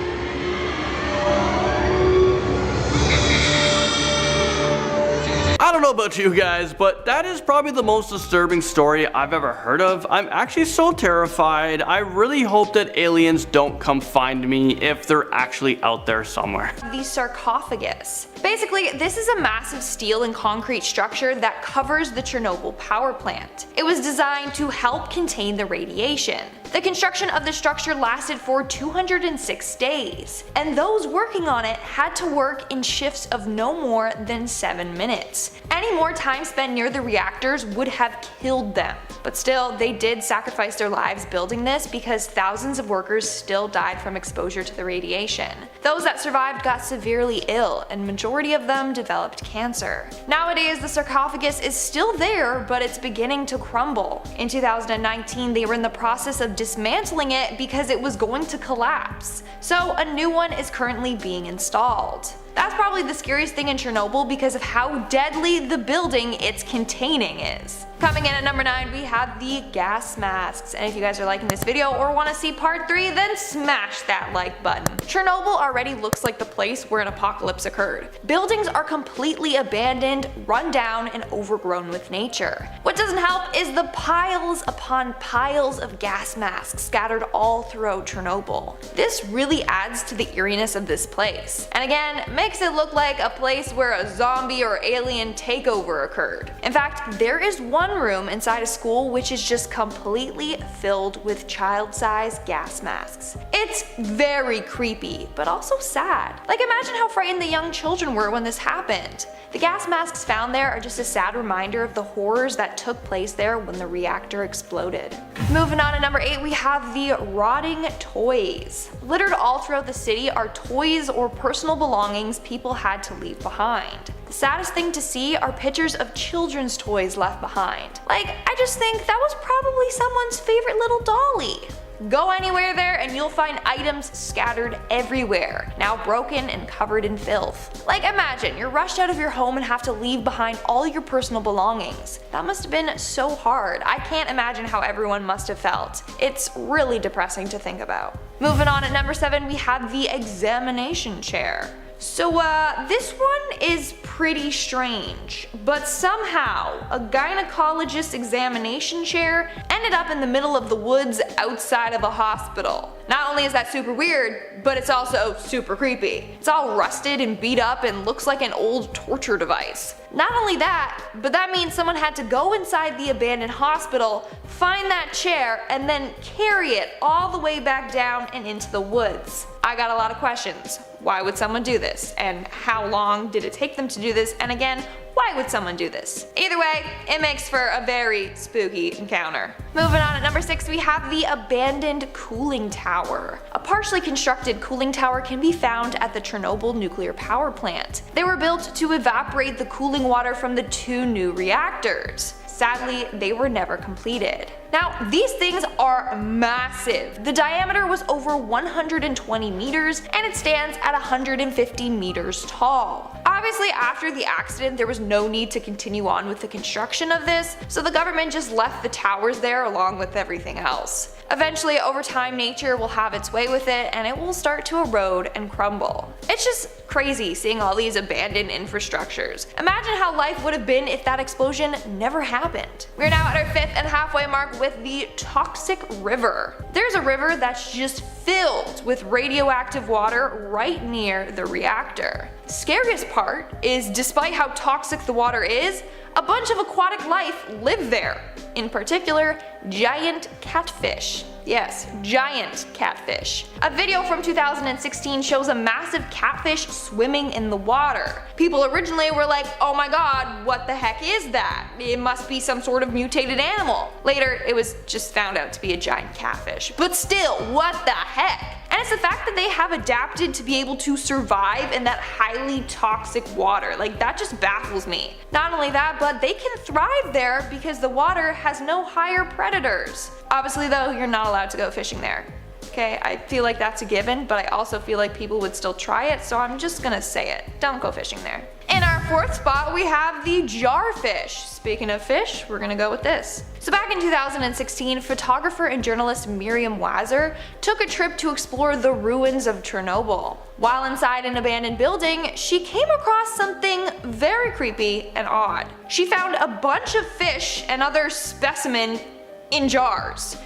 I don't know about you guys, but that is probably the most disturbing story I've ever heard of. I'm actually so terrified. I really hope that aliens don't come find me if they're actually out there somewhere. The sarcophagus. Basically, this is a massive steel and concrete structure that covers the Chernobyl power plant. It was designed to help contain the radiation. The construction of the structure lasted for 206 days, and those working on it had to work in shifts of no more than 7 minutes. Any more time spent near the reactors would have killed them. But still, they did sacrifice their lives building this because thousands of workers still died from exposure to the radiation. Those that survived got severely ill, and majority of them developed cancer. Nowadays, the sarcophagus is still there, but it's beginning to crumble. In 2019, they were in the process of dismantling it because it was going to collapse. So a new one is currently being installed. That's probably the scariest thing in Chernobyl because of how deadly the building it's containing is. Coming in at number 9, we have the gas masks. And if you guys are liking this video or want to see part 3, then smash that like button. Chernobyl already looks like the place where an apocalypse occurred. Buildings are completely abandoned, run down, and overgrown with nature. What doesn't help is the piles upon piles of gas masks scattered all throughout Chernobyl. This really adds to the eeriness of this place. And again, makes it look like a place where a zombie or alien takeover occurred. In fact, there is one room inside a school which is just completely filled with child-sized gas masks. It's very creepy, but also sad. Like, imagine how frightened the young children were when this happened. The gas masks found there are just a sad reminder of the horrors that took place there when the reactor exploded. Moving on to number 8, we have the rotting toys. Littered all throughout the city are toys or personal belongings people had to leave behind. The saddest thing to see are pictures of children's toys left behind. Like, I just think that was probably someone's favorite little dolly. Go anywhere there and you'll find items scattered everywhere, now broken and covered in filth. Like, imagine you're rushed out of your home and have to leave behind all your personal belongings. That must have been so hard. I can't imagine how everyone must have felt. It's really depressing to think about. Moving on at number 7, we have the examination chair. So this one is pretty strange, but somehow a gynecologist examination chair ended up in the middle of the woods outside of a hospital. Not only is that super weird, but it's also super creepy. It's all rusted and beat up and looks like an old torture device. Not only that, but that means someone had to go inside the abandoned hospital, find that chair, and then carry it all the way back down and into the woods. I got a lot of questions. Why would someone do this? And how long did it take them to do this? And again, why would someone do this? Either way, it makes for a very spooky encounter. Moving on at number 6, we have the abandoned cooling tower. A partially constructed cooling tower can be found at the Chernobyl nuclear power plant. They were built to evaporate the cooling water from the 2 new reactors. Sadly, they were never completed. Now, these things are massive. The diameter was over 120 meters and it stands at 150 meters tall. Obviously, after the accident, there was no need to continue on with the construction of this, so the government just left the towers there along with everything else. Eventually, over time, nature will have its way with it and it will start to erode and crumble. It's just crazy seeing all these abandoned infrastructures. Imagine how life would have been if that explosion never happened. We're now at our 5th and halfway mark with the toxic river. There's a river that's just filled with radioactive water right near the reactor. The scariest part is, despite how toxic the water is, a bunch of aquatic life live there. In particular, giant catfish. Yes, giant catfish. A video from 2016 shows a massive catfish swimming in the water. People originally were like, oh my god, what the heck is that? It must be some sort of mutated animal. Later, it was just found out to be a giant catfish. But still, what the heck? And it's the fact that they have adapted to be able to survive in that highly toxic water. Like, that just baffles me. Not only that, but they can thrive there because the water has no higher predators. Obviously though, you're not allowed to go fishing there. Okay, I feel like that's a given, but I also feel like people would still try it, so I'm just gonna say it. Don't go fishing there. In our 4th spot, we have the jarfish. Speaking of fish, we're gonna go with this. So back in 2016, photographer and journalist Miriam Wazer took a trip to explore the ruins of Chernobyl. While inside an abandoned building, she came across something very creepy and odd. She found a bunch of fish and other specimens in jars.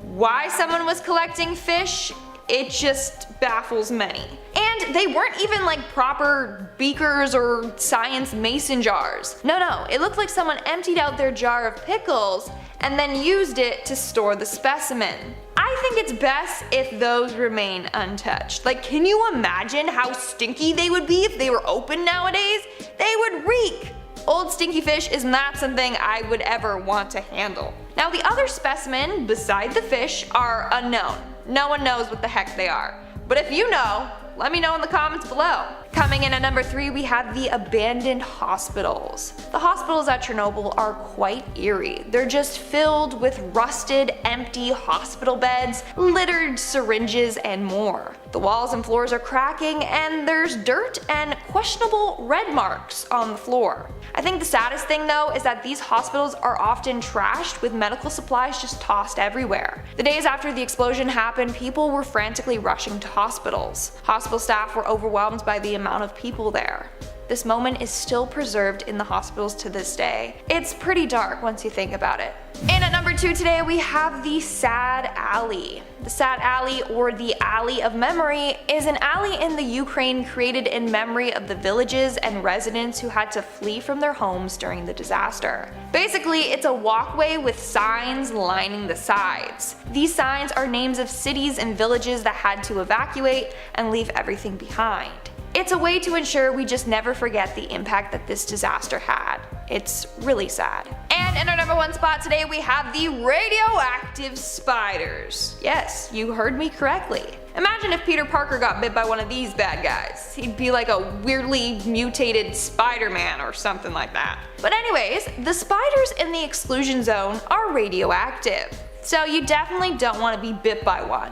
Why someone was collecting fish, it just baffles many. And they weren't even like proper beakers or science mason jars. No, it looked like someone emptied out their jar of pickles and then used it to store the specimen. I think it's best if those remain untouched. Like, can you imagine how stinky they would be if they were open nowadays? They would reek. Old stinky fish is not something I would ever want to handle. Now the other specimen beside the fish are unknown. No one knows what the heck they are. But if you know, let me know in the comments below. Coming in at number 3, we have the abandoned hospitals. The hospitals at Chernobyl are quite eerie. They're just filled with rusted, empty hospital beds, littered syringes, and more. The walls and floors are cracking, and there's dirt and questionable red marks on the floor. I think the saddest thing though is that these hospitals are often trashed with medical supplies just tossed everywhere. The days after the explosion happened, people were frantically rushing to hospitals. Hospital staff were overwhelmed by the amount of people there. This moment is still preserved in the hospitals to this day. It's pretty dark once you think about it. And at number 2 today we have the Sad Alley. The Sad Alley, or the Alley of Memory, is an alley in the Ukraine created in memory of the villages and residents who had to flee from their homes during the disaster. Basically, it's a walkway with signs lining the sides. These signs are names of cities and villages that had to evacuate and leave everything behind. It's a way to ensure we just never forget the impact that this disaster had. It's really sad. And in our number 1 spot today we have the radioactive spiders. Yes, you heard me correctly. Imagine if Peter Parker got bit by one of these bad guys. He'd be like a weirdly mutated Spider-Man or something like that. But anyways, the spiders in the exclusion zone are radioactive. So you definitely don't want to be bit by one.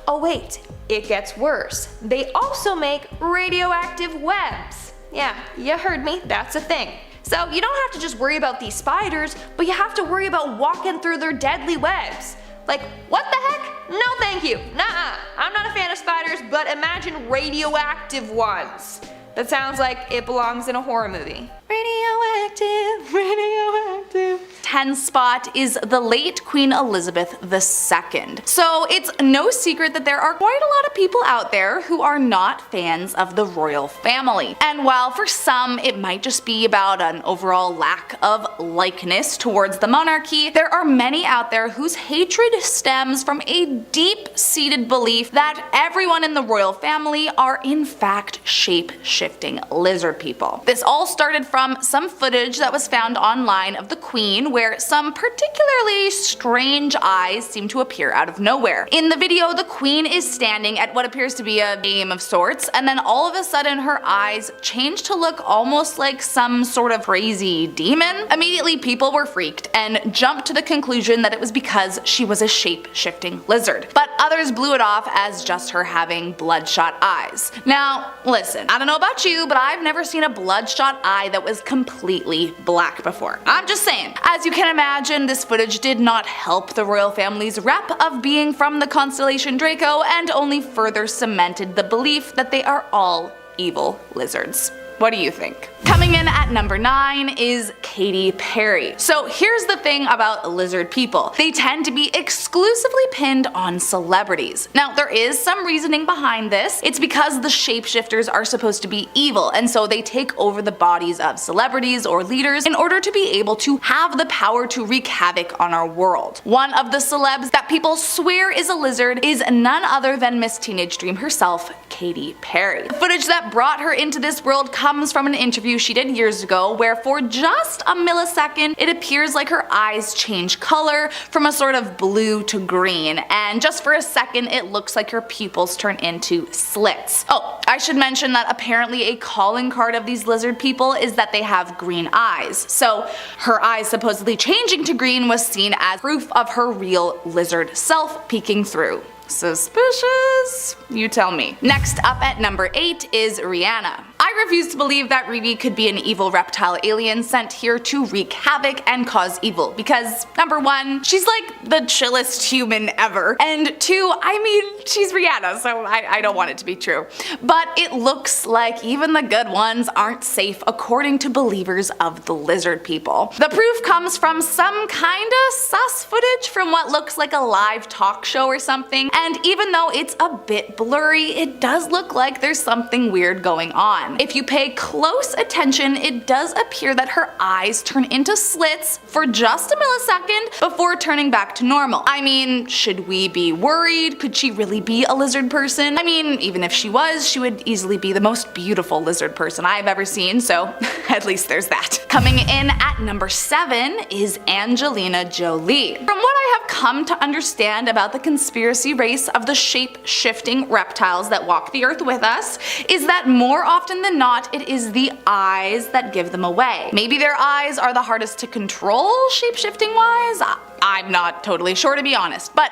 Oh wait, it gets worse. They also make radioactive webs. Yeah, you heard me, that's a thing. So you don't have to just worry about these spiders, but you have to worry about walking through their deadly webs. Like, what the heck? No thank you, nuh-uh. I'm not a fan of spiders, but imagine radioactive ones. That sounds like it belongs in a horror movie. Radioactive, radioactive. 10th spot is the late Queen Elizabeth II. So it's no secret that there are quite a lot of people out there who are not fans of the royal family. And while for some it might just be about an overall lack of likeness towards the monarchy, there are many out there whose hatred stems from a deep-seated belief that everyone in the royal family are in fact shape-shifting lizard people. This all started from some footage that was found online of the Queen where some particularly strange eyes seem to appear out of nowhere. In the video, the Queen is standing at what appears to be a game of sorts, and then all of a sudden her eyes change to look almost like some sort of crazy demon. Immediately people were freaked and jumped to the conclusion that it was because she was a shape-shifting lizard. But others blew it off as just her having bloodshot eyes. Now listen, I don't know about you, but I've never seen a bloodshot eye that was completely black before. I'm just saying. As you can imagine, this footage did not help the royal family's rep of being from the constellation Draco and only further cemented the belief that they are all evil lizards. What do you think? Coming in at number 9 is Katy Perry. So here's the thing about lizard people. They tend to be exclusively pinned on celebrities. Now there is some reasoning behind this. It's because the shapeshifters are supposed to be evil, and so they take over the bodies of celebrities or leaders in order to be able to have the power to wreak havoc on our world. One of the celebs that people swear is a lizard is none other than Miss Teenage Dream herself, Katy Perry. The footage that brought her into this world comes from an interview she did years ago where for just a millisecond it appears like her eyes change color from a sort of blue to green, and just for a second it looks like her pupils turn into slits. Oh, I should mention that apparently a calling card of these lizard people is that they have green eyes. So her eyes supposedly changing to green was seen as proof of her real lizard self peeking through. Suspicious? You tell me. Next up at number 8 is Rihanna. I refuse to believe that Riri could be an evil reptile alien sent here to wreak havoc and cause evil, because number 1, she's like the chillest human ever, and 2, I mean, she's Rihanna, so I don't want it to be true. But it looks like even the good ones aren't safe according to believers of the lizard people. The proof comes from some kinda sus footage from what looks like a live talk show or something, and even though it's a bit blurry, it does look like there's something weird going on. If you pay close attention, it does appear that her eyes turn into slits for just a millisecond before turning back to normal. I mean, should we be worried? Could she really be a lizard person? I mean, even if she was, she would easily be the most beautiful lizard person I've ever seen, so at least there's that. Coming in at number 7 is Angelina Jolie. From what I have come to understand about the conspiracy race of the shape-shifting reptiles that walk the earth with us, is that more often than not, it is the eyes that give them away. Maybe their eyes are the hardest to control shape-shifting wise? I'm not totally sure, to be honest, but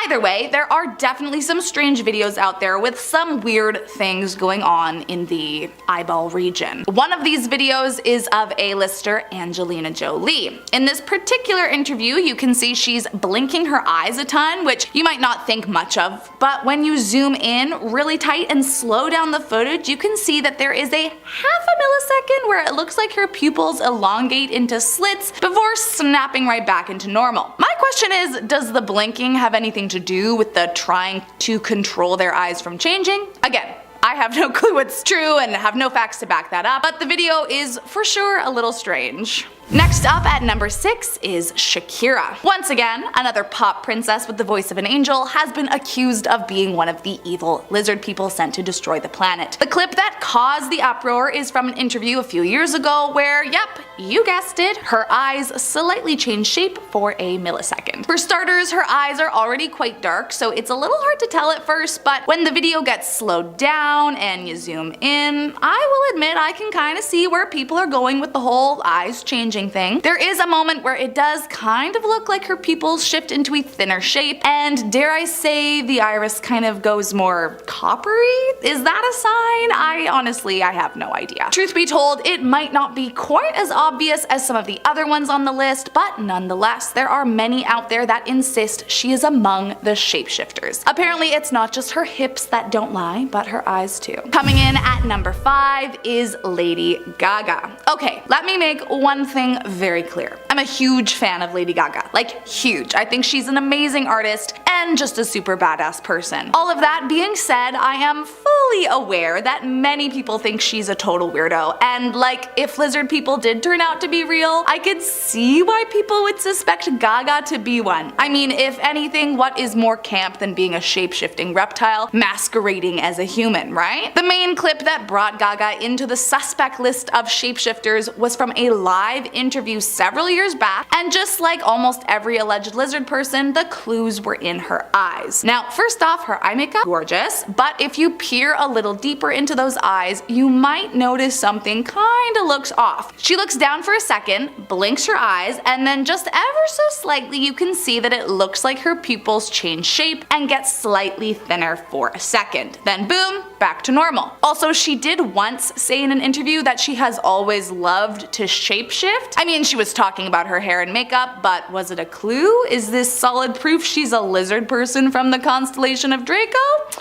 either way, there are definitely some strange videos out there with some weird things going on in the eyeball region. One of these videos is of A-lister Angelina Jolie. In this particular interview, you can see she's blinking her eyes a ton, which you might not think much of, but when you zoom in really tight and slow down the footage, you can see that there is a half a millisecond where it looks like her pupils elongate into slits before snapping right back into normal. My question is, does the blinking have anything to do with the trying to control their eyes from changing? Again, I have no clue what's true and have no facts to back that up, but the video is for sure a little strange. Next up at number 6 is Shakira. Once again, another pop princess with the voice of an angel has been accused of being one of the evil lizard people sent to destroy the planet. The clip that caused the uproar is from an interview a few years ago where, yep, you guessed it, her eyes slightly change shape for a millisecond. For starters, her eyes are already quite dark, so it's a little hard to tell at first, but when the video gets slowed down and you zoom in, I will admit I can kind of see where people are going with the whole eyes changing thing. There is a moment where it does kind of look like her pupils shift into a thinner shape, and dare I say the iris kind of goes more coppery? Is that a sign? I have no idea. Truth be told, it might not be quite as obvious as some of the other ones on the list, but nonetheless, there are many out there that insist she is among the shapeshifters. Apparently, it's not just her hips that don't lie, but her eyes too. Coming in at number 5 is Lady Gaga. Okay, let me make one thing very clear. I'm a huge fan of Lady Gaga. Like, huge. I think she's an amazing artist and just a super badass person. All of that being said, I am fully aware that many people think she's a total weirdo, and like, if lizard people did turn out to be real, I could see why people would suspect Gaga to be one. I mean, if anything, what is more camp than being a shape-shifting reptile masquerading as a human, right? The main clip that brought Gaga into the suspect list of shapeshifters was from a live interview several years back, and just like almost every alleged lizard person, the clues were in her eyes. Now, first off, her eye makeup, gorgeous, but if you peer a little deeper into those eyes, you might notice something kinda looks off. She looks down for a second, blinks her eyes, and then just ever so slightly you can see that it looks like her pupils change shape and get slightly thinner for a second. Then boom, back to normal. Also, she did once say in an interview that she has always loved to shapeshift. I mean, she was talking about her hair and makeup, but was it a clue? Is this solid proof she's a lizard person from the constellation of Draco?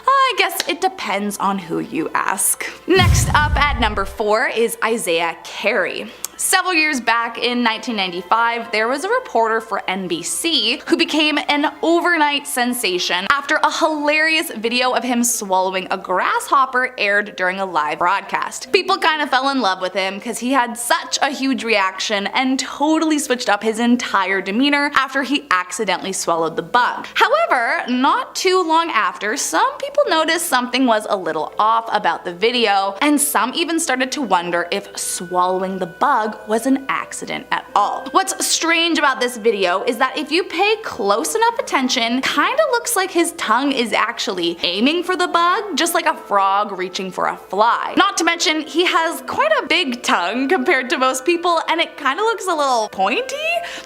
I guess it depends on who you ask. Next up at number 4 is Isaiah Carey. Several years back in 1995, there was a reporter for NBC who became an overnight sensation after a hilarious video of him swallowing a grasshopper aired during a live broadcast. People kind of fell in love with him because he had such a huge reaction and totally switched up his entire demeanor after he accidentally swallowed the bug. However, not too long after, some people noticed something was a little off about the video, and some even started to wonder if swallowing the bug was an accident at all. What's strange about this video is that if you pay close enough attention, kinda looks like his tongue is actually aiming for the bug, just like a frog reaching for a fly. Not to mention, he has quite a big tongue compared to most people, and it kinda looks a little pointy.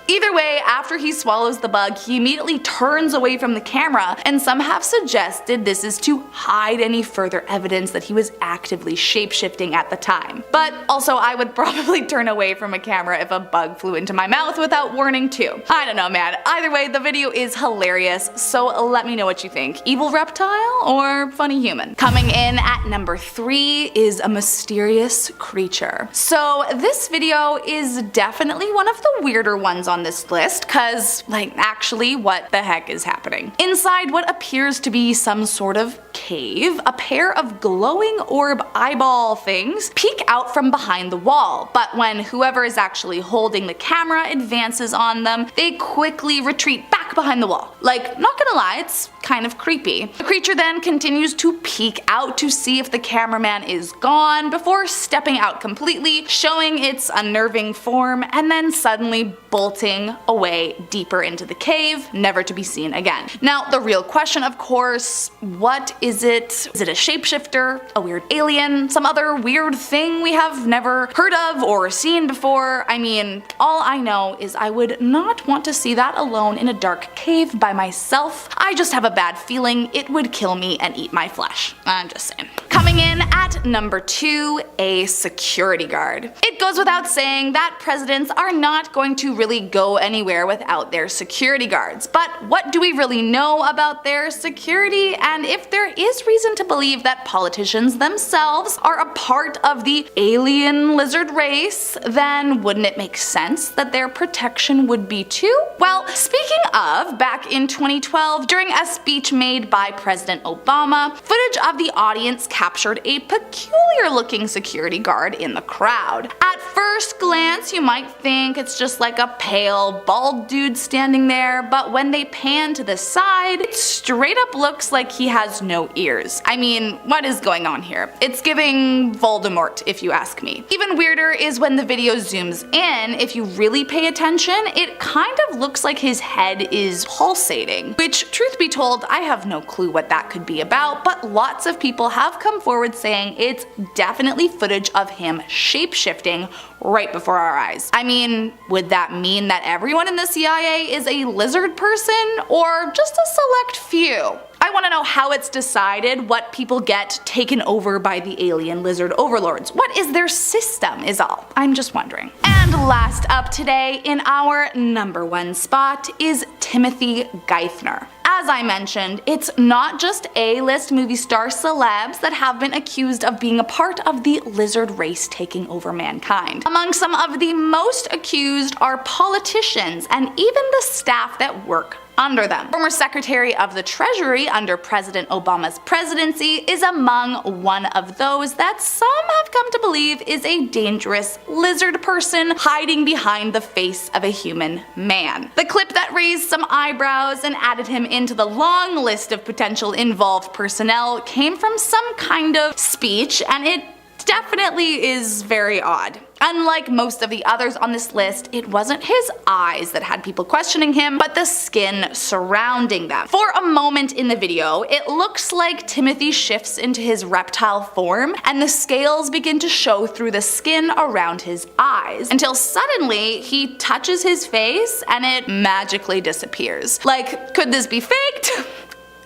Either way, after he swallows the bug, he immediately turns away from the camera, and some have suggested this is to hide any further evidence that he was actively shapeshifting at the time. But also, I would probably turn away from a camera if a bug flew into my mouth without warning too. I don't know, man. Either way, the video is hilarious, so let me know what you think. Evil reptile or funny human? Coming in at number 3 is a mysterious creature. So this video is definitely one of the weirder ones on this list, cause like actually what the heck is happening? Inside what appears to be some sort of cave, a pair of glowing orb eyeball things peek out from behind the wall, but when whoever is actually holding the camera advances on them, they quickly retreat back behind the wall. Like, not gonna lie, it's kind of creepy. The creature then continues to peek out to see if the cameraman is gone before stepping out completely, showing its unnerving form, and then suddenly bolting away deeper into the cave, never to be seen again. Now, the real question, of course, what is it? Is it a shapeshifter, a weird alien, some other weird thing we have never heard of or seen before? I mean, all I know is I would not want to see that alone in a dark cave by myself. I just have a bad feeling it would kill me and eat my flesh. I'm just saying. Coming in at number 2, a security guard. It goes without saying that presidents are not going to really go anywhere without their security guards. But what do we really know about their security? And if there is reason to believe that politicians themselves are a part of the alien lizard race, then wouldn't it make sense that their protection would be too? Well, speaking of, back in 2012, during a speech made by President Obama, footage of the audience captured a peculiar looking security guard in the crowd. At first glance, you might think it's just like a pale, bald dude standing there, but when they pan to the side, it straight up looks like he has no ears. I mean, what is going on here? It's giving Voldemort, if you ask me. Even weirder is when the video zooms in. If you really pay attention, it kind of looks like his head is pulsating, which, truth be told, I have no clue what that could be about, but lots of people have come forward saying it's definitely footage of him shapeshifting right before our eyes. I mean, would that mean that everyone in the CIA is a lizard person, or just a select few? I want to know how it's decided what people get taken over by the alien lizard overlords. What is their system is all. I'm just wondering. And last up today in our number 1 spot is Timothy Geithner. As I mentioned, it's not just A-list movie star celebs that have been accused of being a part of the lizard race taking over mankind. Among some of the most accused are politicians and even the staff that work under them. Former Secretary of the Treasury under President Obama's presidency is among one of those that some have come to believe is a dangerous lizard person hiding behind the face of a human man. The clip that raised some eyebrows and added him into the long list of potential involved personnel came from some kind of speech, and it definitely is very odd. Unlike most of the others on this list, it wasn't his eyes that had people questioning him, but the skin surrounding them. For a moment in the video, it looks like Timothy shifts into his reptile form, and the scales begin to show through the skin around his eyes, until suddenly he touches his face and it magically disappears. Like, could this be faked?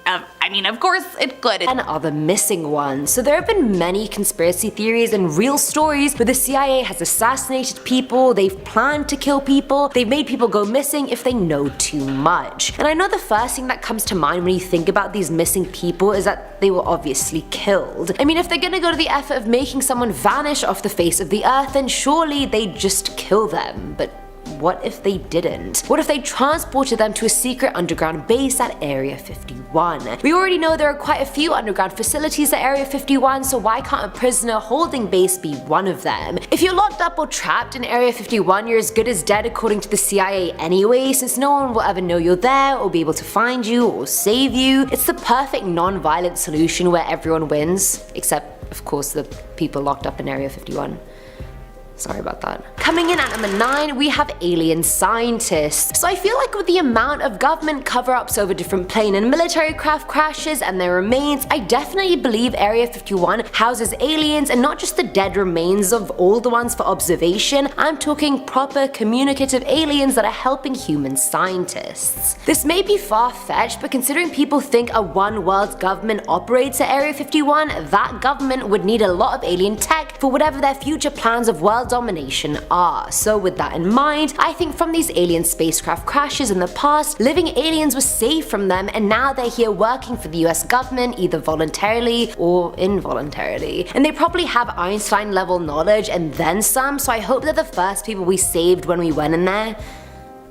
I mean, of course it could. And other missing ones. So there have been many conspiracy theories and real stories where the CIA has assassinated people, they've planned to kill people, they've made people go missing if they know too much. And I know the first thing that comes to mind when you think about these missing people is that they were obviously killed. I mean, if they're gonna go to the effort of making someone vanish off the face of the earth, then surely they'd just kill them. But what if they didn't? What if they transported them to a secret underground base at Area 51? We already know there are quite a few underground facilities at Area 51, so why can't a prisoner holding base be one of them? If you're locked up or trapped in Area 51, you're as good as dead according to the CIA anyway, since no one will ever know you're there or be able to find you or save you. It's the perfect non-violent solution where everyone wins, except of course the people locked up in Area 51. Sorry about that. Coming in at number 9, we have alien scientists. So I feel like with the amount of government cover-ups over different plane and military craft crashes and their remains, I definitely believe Area 51 houses aliens, and not just the dead remains of all the ones for observation. I'm talking proper communicative aliens that are helping human scientists. This may be far-fetched, but considering people think a one-world government operates at Area 51, that government would need a lot of alien tech for whatever their future plans of world world domination are. So with that in mind, I think from these alien spacecraft crashes in the past, living aliens were saved from them, and now they're here working for the US government, either voluntarily or involuntarily. And they probably have Einstein level knowledge and then some, so I hope they're the first people we saved when we went in there.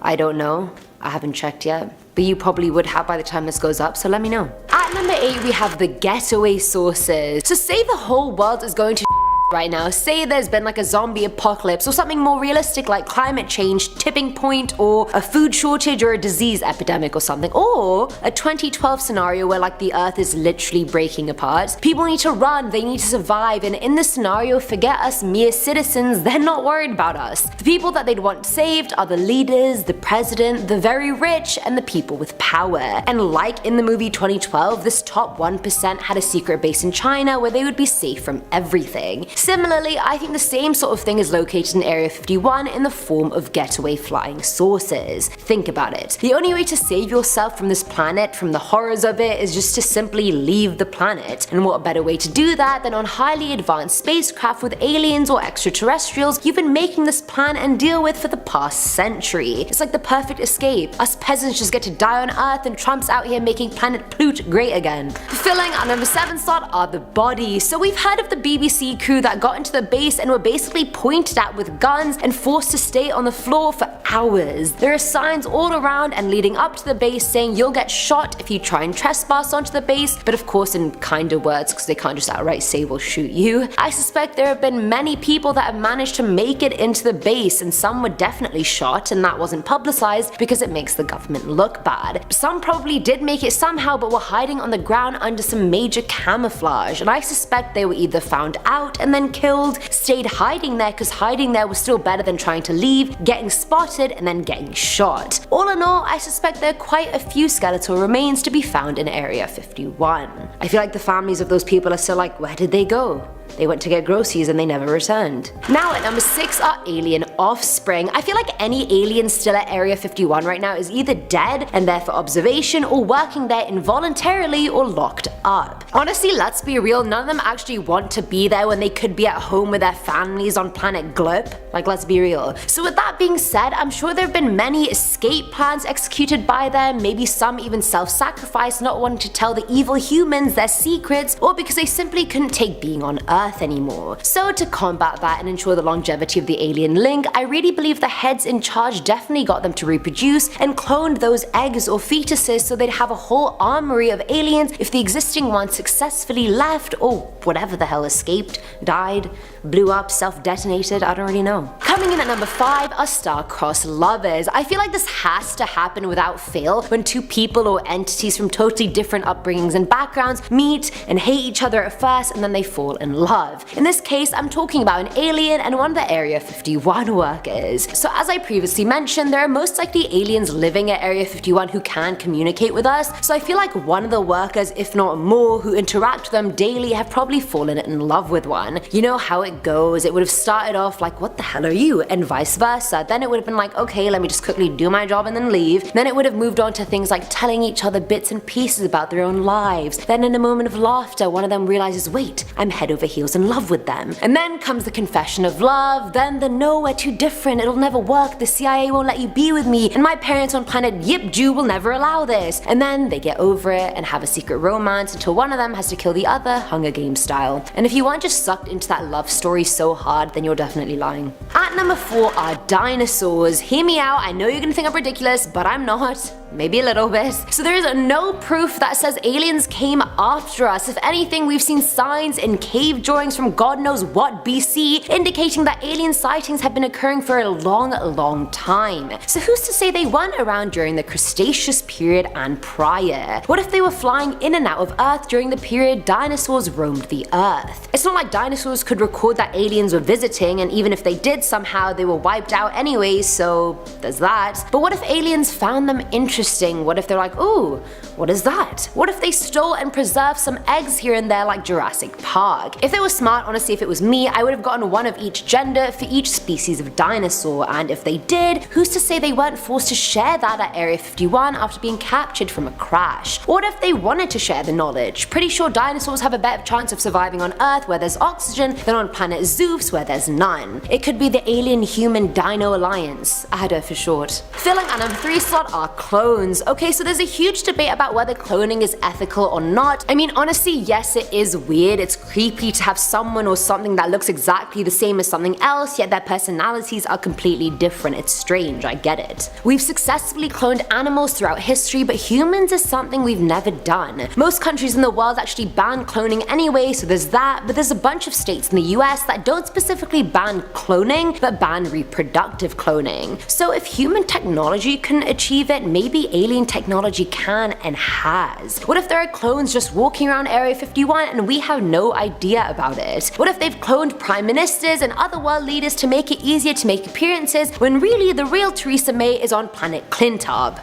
I don't know. I haven't checked yet. But you probably would have by the time this goes up, so let me know. At number 8, we have the getaway sources. So say the whole world is going to right now. Say there's been like a zombie apocalypse or something more realistic like climate change, tipping point, or a food shortage or a disease epidemic or something. Or a 2012 scenario where like the earth is literally breaking apart. People need to run, they need to survive, and in this scenario, forget us mere citizens, they're not worried about us. The people that they'd want saved are the leaders, the president, the very rich, and the people with power. And like in the movie 2012, this top 1% had a secret base in China where they would be safe from everything. Similarly, I think the same sort of thing is located in Area 51 in the form of getaway flying saucers. Think about it. The only way to save yourself from this planet, from the horrors of it, is just to simply leave the planet. And what better way to do that than on highly advanced spacecraft with aliens or extraterrestrials you've been making this plan and deal with for the past century. It's like the perfect escape. Us peasants just get to die on Earth and Trump's out here making planet Pluto great again. Filling our number 7 slot are the bodies. So we've heard of the BBC crew that got into the base and were basically pointed at with guns and forced to stay on the floor for hours. There are signs all around and leading up to the base saying you'll get shot if you try and trespass onto the base, but of course in kinder words because they can't just outright say we'll shoot you. I suspect there have been many people that have managed to make it into the base, and some were definitely shot and that wasn't publicized because it makes the government look bad. Some probably did make it somehow but were hiding on the ground under some major camouflage, and I suspect they were either found out and then killed, stayed hiding there because hiding there was still better than trying to leave, getting spotted, and then getting shot. All in all, I suspect there are quite a few skeletal remains to be found in Area 51. I feel like the families of those people are still like, where did they go? They went to get groceries and they never returned. Now at number 6 are alien offspring. I feel like any alien still at Area 51 right now is either dead and there for observation, or working there involuntarily, or locked up. Honestly, let's be real, none of them actually want to be there when they could be at home with their families on planet Glip. Like, let's be real. So with that being said, I'm sure there have been many escape plans executed by them, maybe some even self-sacrifice, not wanting to tell the evil humans their secrets, or because they simply couldn't take being on Earth anymore. So to combat that and ensure the longevity of the alien link, I really believe the heads in charge definitely got them to reproduce and cloned those eggs or fetuses so they'd have a whole armory of aliens if the existing ones successfully left, or whatever the hell escaped, died, blew up, self-detonated, I don't really know. Coming in at number 5 are star-crossed lovers. I feel like this has to happen without fail when two people or entities from totally different upbringings and backgrounds meet and hate each other at first and then they fall in love. In this case, I'm talking about an alien and one of the Area 51 workers. So as I previously mentioned, there are most likely aliens living at Area 51 who can communicate with us, so I feel like one of the workers, if not more, who interact with them daily have probably fallen in love with one. You know how it goes, it would have started off like, what the hell are you? And vice versa. Then it would have been like, okay, let me just quickly do my job and then leave. Then it would have moved on to things like telling each other bits and pieces about their own lives. Then in a moment of laughter, one of them realizes, wait, I'm head over heels in love with them. And then comes the confession of love, then the no, we're too different, it'll never work, the CIA won't let you be with me, and my parents on planet Yip Jew will never allow this. And then they get over it and have a secret romance until one of them has to kill the other, Hunger Games style. And if you aren't just sucked into that love story so hard, then you're definitely lying. At number 4 are dinosaurs. Hear me out, I know you're gonna think I'm ridiculous, but I'm not. Maybe a little bit. So there is no proof that says aliens came after us. If anything, we've seen signs in cave drawings from God knows what BC indicating that alien sightings have been occurring for a long time. So who's to say they weren't around during the Cretaceous period and prior? What if they were flying in and out of Earth during the period dinosaurs roamed the Earth? It's not like dinosaurs could record that aliens were visiting, and even if they did, somehow they were wiped out anyways, so there's that. But what if aliens found them interesting interesting? What if they're like, ooh, what is that? What if they stole and preserved some eggs here and there like Jurassic Park? If they were smart, honestly, if it was me, I would have gotten one of each gender for each species of dinosaur, and if they did, who's to say they weren't forced to share that at Area 51 after being captured from a crash? Or what if they wanted to share the knowledge? Pretty sure dinosaurs have a better chance of surviving on Earth where there's oxygen than on planet Zeus where there's none. It could be the Alien-Human Dino Alliance, ADA for short. Filling our number 3 slot are clones. Okay, so there's a huge debate about whether cloning is ethical or not. I mean, honestly, yes, it is weird. It's creepy to have someone or something that looks exactly the same as something else, yet their personalities are completely different. It's strange, I get it. We've successfully cloned animals throughout history, but humans is something we've never done. Most countries in the world actually ban cloning anyway, so there's that, but there's a bunch of states in the US that don't specifically ban cloning, but ban reproductive cloning. So if human technology can achieve it, maybe alien technology can and has. What if there are clones just walking around Area 51 and we have no idea about it? What if they've cloned prime ministers and other world leaders to make it easier to make appearances when really the real Theresa May is on planet Clintob?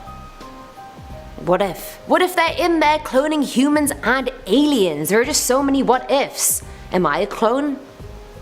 What if? What if they're in there cloning humans and aliens? There are just so many what ifs. Am I a clone?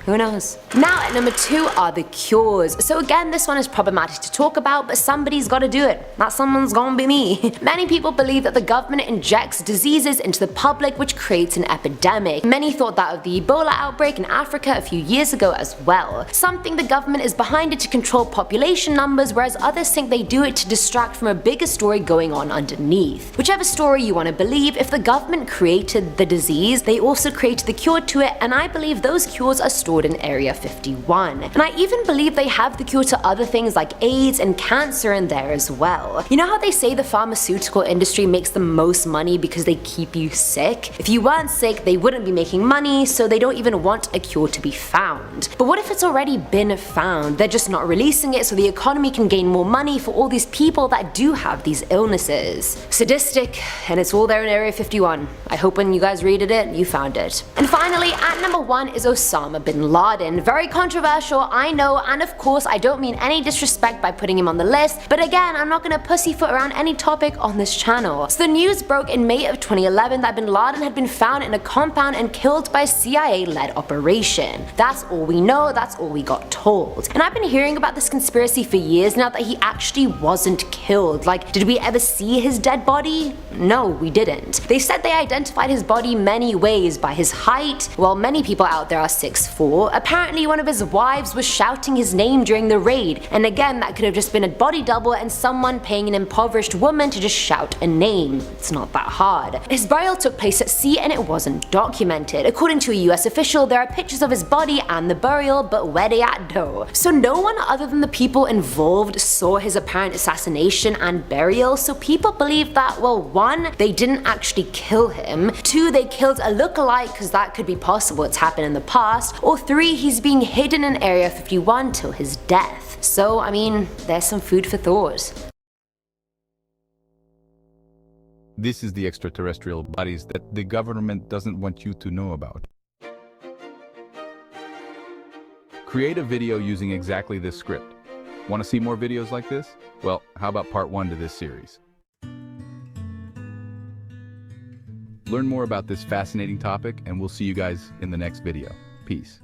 Who knows? Now at number 2 are the cures. So again, this one is problematic to talk about, but somebody's gotta do it. That someone's gonna be me. Many people believe that the government injects diseases into the public, which creates an epidemic. Many thought that of the Ebola outbreak in Africa a few years ago as well. Some think the government is behind it to control population numbers, whereas others think they do it to distract from a bigger story going on underneath. Whichever story you want to believe, if the government created the disease, they also created the cure to it, and I believe those cures are stored in Area 51. And I even believe they have the cure to other things like AIDS and cancer in there as well. You know how they say the pharmaceutical industry makes the most money because they keep you sick? If you weren't sick, they wouldn't be making money, so they don't even want a cure to be found. But what if it's already been found? They're just not releasing it so the economy can gain more money for all these people that do have these illnesses. Sadistic, and it's all there in Area 51. I hope when you guys read it, you found it. And finally, at number 1 is Osama bin Laden. Very controversial, I know, and of course I don't mean any disrespect by putting him on the list, but again, I'm not gonna pussyfoot around any topic on this channel. So the news broke in May of 2011 that bin Laden had been found in a compound and killed by a CIA-led operation. That's all we know, that's all we got told. And I've been hearing about this conspiracy for years now that he actually wasn't killed. Like, did we ever see his dead body? No, we didn't. They said they identified his body many ways, by his height. Well, many people out there are 6'4". Apparently one of his wives was shouting his name during the raid, and again that could have just been a body double and someone paying an impoverished woman to just shout a name. It's not that hard. His burial took place at sea and it wasn't documented. According to a US official, there are pictures of his body and the burial, but where they at though? So no one other than the people involved saw his apparent assassination and burial, so people believe that, well, 1, they didn't actually kill him, 2, they killed a lookalike because that could be possible, it's happened in the past, or 3, he's being hidden in Area 51 till his death. So, I mean, there's some food for thought. This is the extraterrestrial bodies that the government doesn't want you to know about. Create a video using exactly this script. Want to see more videos like this? Well, how about part 1 to this series? Learn more about this fascinating topic, and we'll see you guys in the next video. Peace.